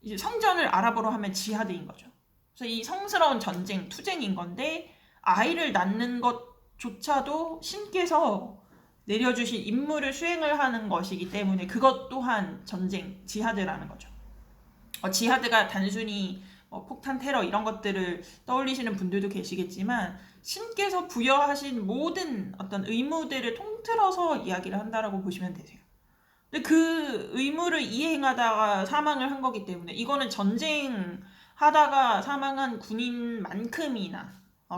이제 성전을 아랍어로 하면 지하드인 거죠. 그래서 이 성스러운 전쟁, 투쟁인 건데 아이를 낳는 것조차도 신께서 내려주신 임무를 수행을 하는 것이기 때문에 그것 또한 전쟁, 지하드라는 거죠. 지하드가 단순히 폭탄 테러 이런 것들을 떠올리시는 분들도 계시겠지만 신께서 부여하신 모든 어떤 의무들을 통틀어서 이야기를 한다라고 보시면 되세요. 근데 그 의무를 이행하다가 사망을 한 거기 때문에 이거는 전쟁하는 하다가 사망한 군인만큼이나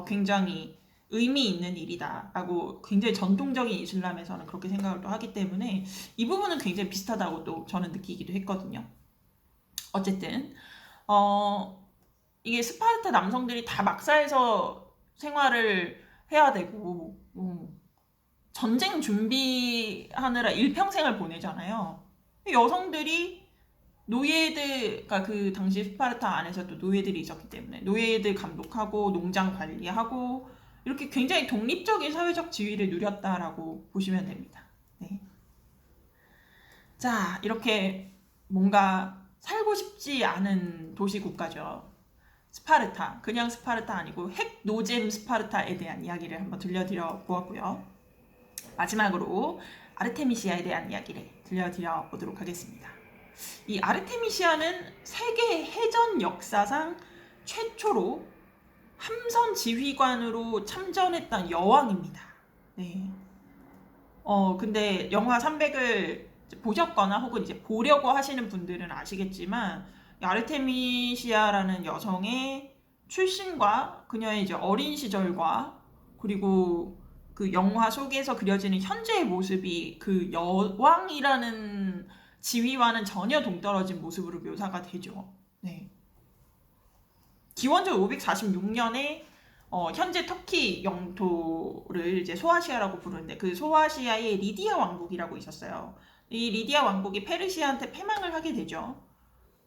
굉장히 의미 있는 일이다라고 굉장히 전통적인 이슬람에서는 그렇게 생각을 또 하기 때문에 이 부분은 굉장히 비슷하다고 또 저는 느끼기도 했거든요. 어쨌든 이게 스파르타 남성들이 다 막사에서 생활을 해야 되고 전쟁 준비하느라 일평생을 보내잖아요. 여성들이 노예들, 그 당시 스파르타 안에서 또 노예들이 있었기 때문에 노예들 감독하고 농장 관리하고 이렇게 굉장히 독립적인 사회적 지위를 누렸다라고 보시면 됩니다. 네. 자, 이렇게 뭔가 살고 싶지 않은 도시 국가죠. 스파르타, 그냥 스파르타 아니고 핵 노잼 스파르타에 대한 이야기를 한번 들려드려 보았고요. 마지막으로 아르테미시아에 대한 이야기를 들려드려 보도록 하겠습니다. 이 아르테미시아는 세계 해전 역사상 최초로 함선 지휘관으로 참전했던 여왕입니다. 네. 근데 영화 300을 보셨거나 혹은 이제 보려고 하시는 분들은 아시겠지만 아르테미시아라는 여성의 출신과 그녀의 이제 어린 시절과 그리고 그 영화 속에서 그려지는 현재의 모습이 그 여왕이라는 지위와는 전혀 동떨어진 모습으로 묘사가 되죠. 네. 기원전 546년에 현재 터키 영토를 이제 소아시아라고 부르는데 그 소아시아에 리디아 왕국이라고 있었어요. 이 리디아 왕국이 페르시아한테 패망을 하게 되죠.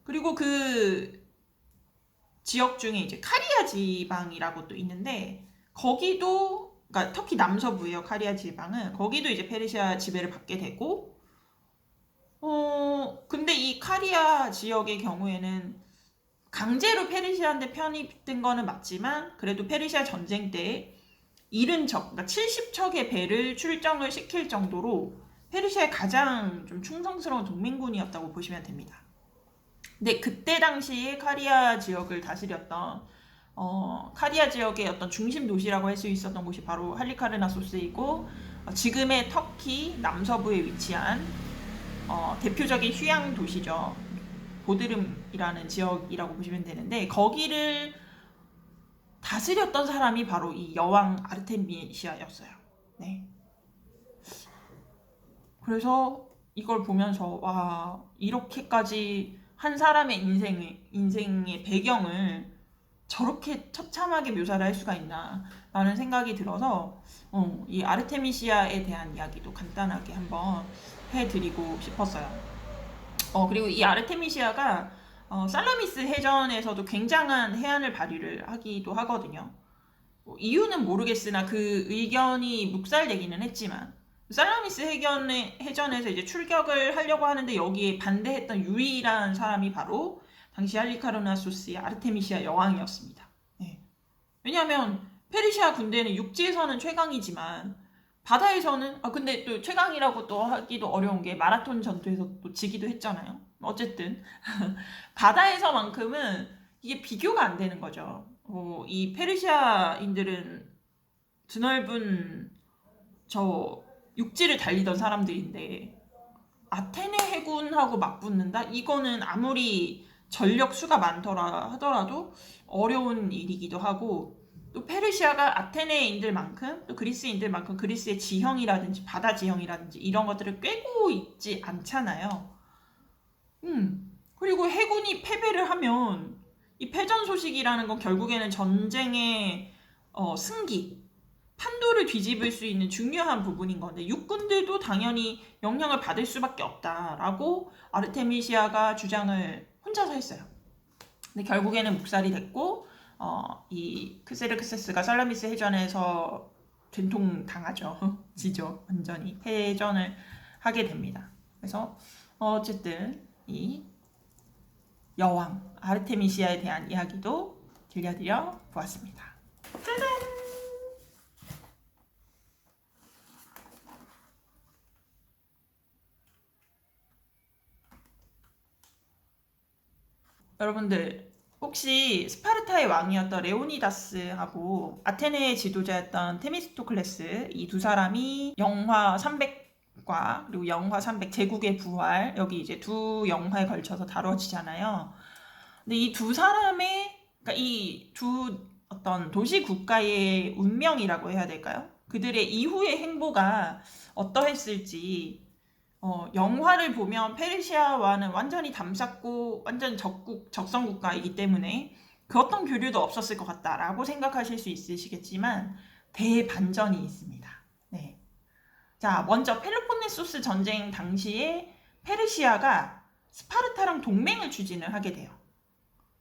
그리고 그 지역 중에 이제 카리아 지방이라고 또 있는데 거기도 그러니까 터키 남서부예요. 카리아 지방은 거기도 이제 페르시아 지배를 받게 되고 근데 이 카리아 지역의 경우에는 강제로 페르시아한테 편입된 거는 맞지만 그래도 페르시아 전쟁 때 70척, 그러니까 70척의 배를 출정을 시킬 정도로 페르시아의 가장 좀 충성스러운 동맹군이었다고 보시면 됩니다. 근데 그때 당시에 카리아 지역을 다스렸던 카리아 지역의 어떤 중심 도시라고 할 수 있었던 곳이 바로 할리카르나소스이고 지금의 터키 남서부에 위치한 대표적인 휴양 도시죠. 보드름이라는 지역이라고 보시면 되는데 거기를 다스렸던 사람이 바로 이 여왕 아르테미시아였어요. 네. 그래서 이걸 보면서 와 이렇게까지 한 사람의 인생의 배경을 저렇게 처참하게 묘사를 할 수가 있나 라는 생각이 들어서 이 아르테미시아에 대한 이야기도 간단하게 한번 해드리고 싶었어요. 그리고 이 아르테미시아가 살라미스 해전에서도 굉장한 해안을 발휘를 하기도 하거든요. 이유는 모르겠으나 그 의견이 묵살되기는 했지만 살라미스 해전에서 이제 출격을 하려고 하는데 여기에 반대했던 유일한 사람이 바로 당시 할리카르나소스의 아르테미시아 여왕이었습니다. 네. 왜냐하면 페르시아 군대는 육지에서는 최강이지만 바다에서는 근데 또 최강이라고 또 하기도 어려운 게 마라톤 전투에서 또 지기도 했잖아요. 어쨌든 바다에서만큼은 이게 비교가 안 되는 거죠. 이 페르시아인들은 드넓은 저 육지를 달리던 사람들인데 아테네 해군하고 맞붙는다? 이거는 아무리 전력 수가 많더라 하더라도 어려운 일이기도 하고 또 페르시아가 아테네인들만큼 또 그리스인들만큼 그리스의 지형이라든지 바다 지형이라든지 이런 것들을 꿰고 있지 않잖아요. 그리고 해군이 패배를 하면 이 패전 소식이라는 건 결국에는 전쟁의 승기, 판도를 뒤집을 수 있는 중요한 부분인 건데 육군들도 당연히 영향을 받을 수밖에 없다라고 아르테미시아가 주장을 혼자서 했어요. 근데 결국에는 묵살이 됐고 이 크세르크세스가 살라미스 해전에서 된통 당하죠. 지죠. 완전히 패전을 하게 됩니다. 그래서 어쨌든 이 여왕 아르테미시아에 대한 이야기도 들려드려 보았습니다. 짜잔! 여러분들 혹시 스파르타의 왕이었던 레오니다스하고 아테네의 지도자였던 테미스토클레스 이 두 사람이 영화 300과 그리고 영화 300 제국의 부활 여기 이제 두 영화에 걸쳐서 다뤄지잖아요. 근데 이 두 사람의, 그러니까 이 두 어떤 도시 국가의 운명이라고 해야 될까요? 그들의 이후의 행보가 어떠했을지, 영화를 보면 페르시아와는 완전히 담쌓고 완전 적성 국가이기 때문에 그 어떤 교류도 없었을 것 같다라고 생각하실 수 있으시겠지만 대반전이 있습니다. 네. 자, 먼저 펠로폰네소스 전쟁 당시에 페르시아가 스파르타랑 동맹을 추진을 하게 돼요.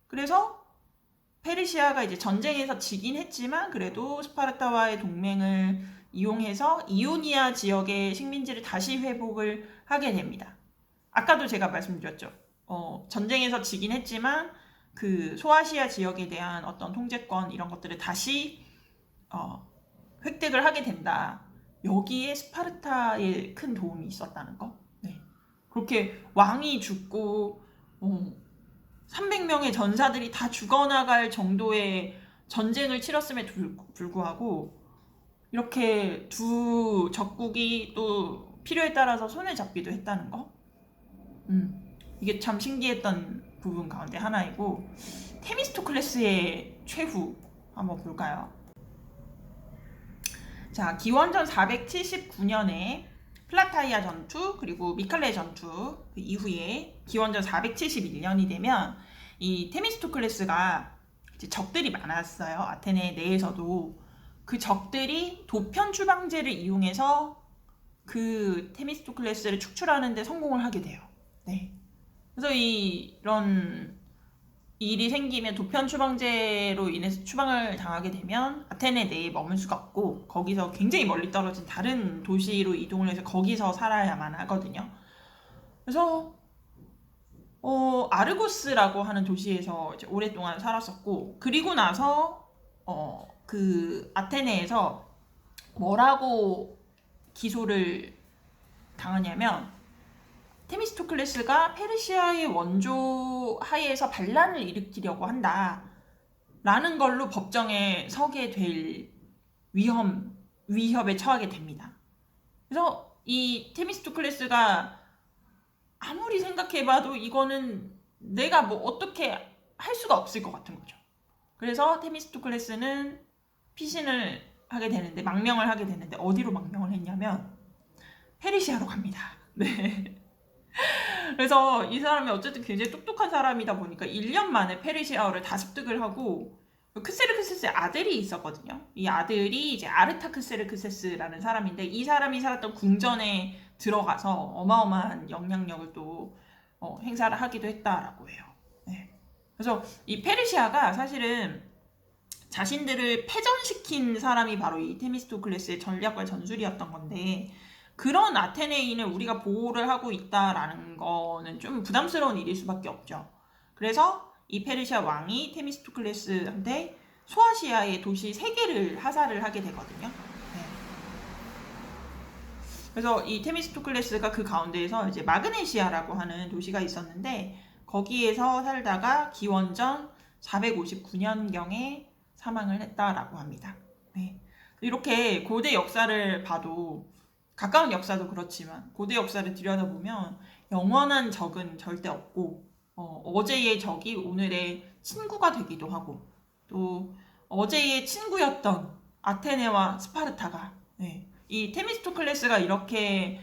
그래서 페르시아가 이제 전쟁에서 지긴 했지만 그래도 스파르타와의 동맹을 이용해서 이오니아 지역의 식민지를 다시 회복을 하게 됩니다. 아까도 제가 말씀드렸죠. 전쟁에서 지긴 했지만 그 소아시아 지역에 대한 어떤 통제권 이런 것들을 다시 획득을 하게 된다. 여기에 스파르타의 큰 도움이 있었다는 거. 네. 그렇게 왕이 죽고 300명의 전사들이 다 죽어나갈 정도의 전쟁을 치렀음에 불구하고 이렇게 두 적국이 또 필요에 따라서 손을 잡기도 했다는 거. 이게 참 신기했던 부분 가운데 하나이고, 테미스토클레스의 최후 한번 볼까요? 자, 기원전 479년에 플라타이아 전투 그리고 미칼레 전투 그 이후에 기원전 471년이 되면 이 테미스토클레스가 이제 적들이 많았어요. 아테네 내에서도. 그 적들이 도편 추방제를 이용해서 그 테미스토클레스를 축출하는 데 성공을 하게 돼요. 네. 그래서 이런 일이 생기면 도편 추방제로 인해서 추방을 당하게 되면 아테네 내에 머물 수가 없고 거기서 굉장히 멀리 떨어진 다른 도시로 이동을 해서 거기서 살아야만 하거든요. 그래서 아르고스라고 하는 도시에서 이제 오랫동안 살았었고, 그리고 나서 그 아테네에서 뭐라고 기소를 당하냐면 테미스토클레스가 페르시아의 원조 하에서 반란을 일으키려고 한다 라는 걸로 법정에 서게 될 위협에 처하게 됩니다. 그래서 이 테미스토클레스가 아무리 생각해봐도 이거는 내가 뭐 어떻게 할 수가 없을 것 같은 거죠. 그래서 테미스토클레스는 피신을 하게 되는데, 망명을 하게 되는데, 어디로 망명을 했냐면 페르시아로 갑니다. 네. 그래서 이 사람이 어쨌든 굉장히 똑똑한 사람이다 보니까 1년 만에 페르시아어를 다 습득을 하고, 크세르크세스의 아들이 있었거든요. 이 아들이 이제 아르타크세르크세스라는 사람인데, 이 사람이 살았던 궁전에 들어가서 어마어마한 영향력을 또 행사를 하기도 했다라고 해요. 네. 그래서 이 페르시아가 사실은 자신들을 패전시킨 사람이 바로 이 테미스토클레스의 전략과 전술이었던 건데, 그런 아테네인을 우리가 보호를 하고 있다라는 거는 좀 부담스러운 일일 수밖에 없죠. 그래서 이 페르시아 왕이 테미스토클레스한테 소아시아의 도시 3개를 하사를 하게 되거든요. 네. 그래서 이 테미스토클레스가 그 가운데에서 이제 마그네시아라고 하는 도시가 있었는데, 거기에서 살다가 기원전 459년경에 사망을 했다라고 합니다. 네. 이렇게 고대 역사를 봐도, 가까운 역사도 그렇지만 고대 역사를 들여다보면 영원한 적은 절대 없고, 어제의 적이 오늘의 친구가 되기도 하고, 또 어제의 친구였던 아테네와 스파르타가, 네. 이 테미스토클레스가 이렇게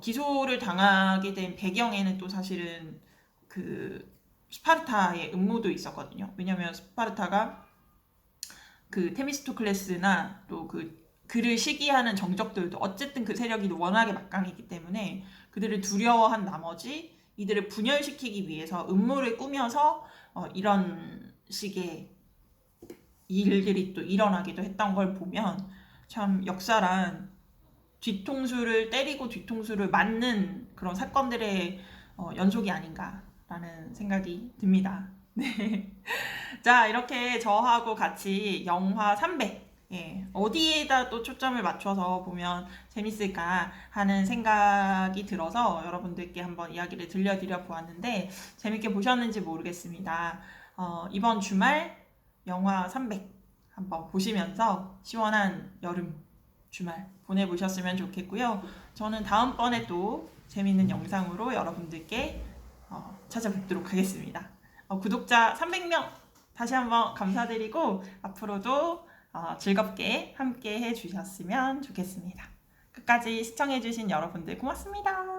기소를 당하게 된 배경에는 또 사실은 그 스파르타의 음모도 있었거든요. 왜냐면 스파르타가 그 테미스토클레스나 또 그를 시기하는 정적들도 어쨌든 그 세력이 워낙에 막강했기 때문에 그들을 두려워한 나머지 이들을 분열시키기 위해서 음모를 꾸며서 이런 식의 일들이 또 일어나기도 했던 걸 보면 참 역사란 뒤통수를 때리고 뒤통수를 맞는 그런 사건들의 연속이 아닌가라는 생각이 듭니다. 네. 자, 이렇게 저하고 같이 영화 300, 어디에다 또 초점을 맞춰서 보면 재밌을까 하는 생각이 들어서 여러분들께 한번 이야기를 들려드려 보았는데 재밌게 보셨는지 모르겠습니다. 이번 주말 영화 300 한번 보시면서 시원한 여름 주말 보내보셨으면 좋겠고요. 저는 다음번에 또 재밌는 영상으로 여러분들께 찾아뵙도록 하겠습니다. 구독자 300명 다시 한번 감사드리고 앞으로도 즐겁게 함께 해주셨으면 좋겠습니다. 끝까지 시청해주신 여러분들 고맙습니다.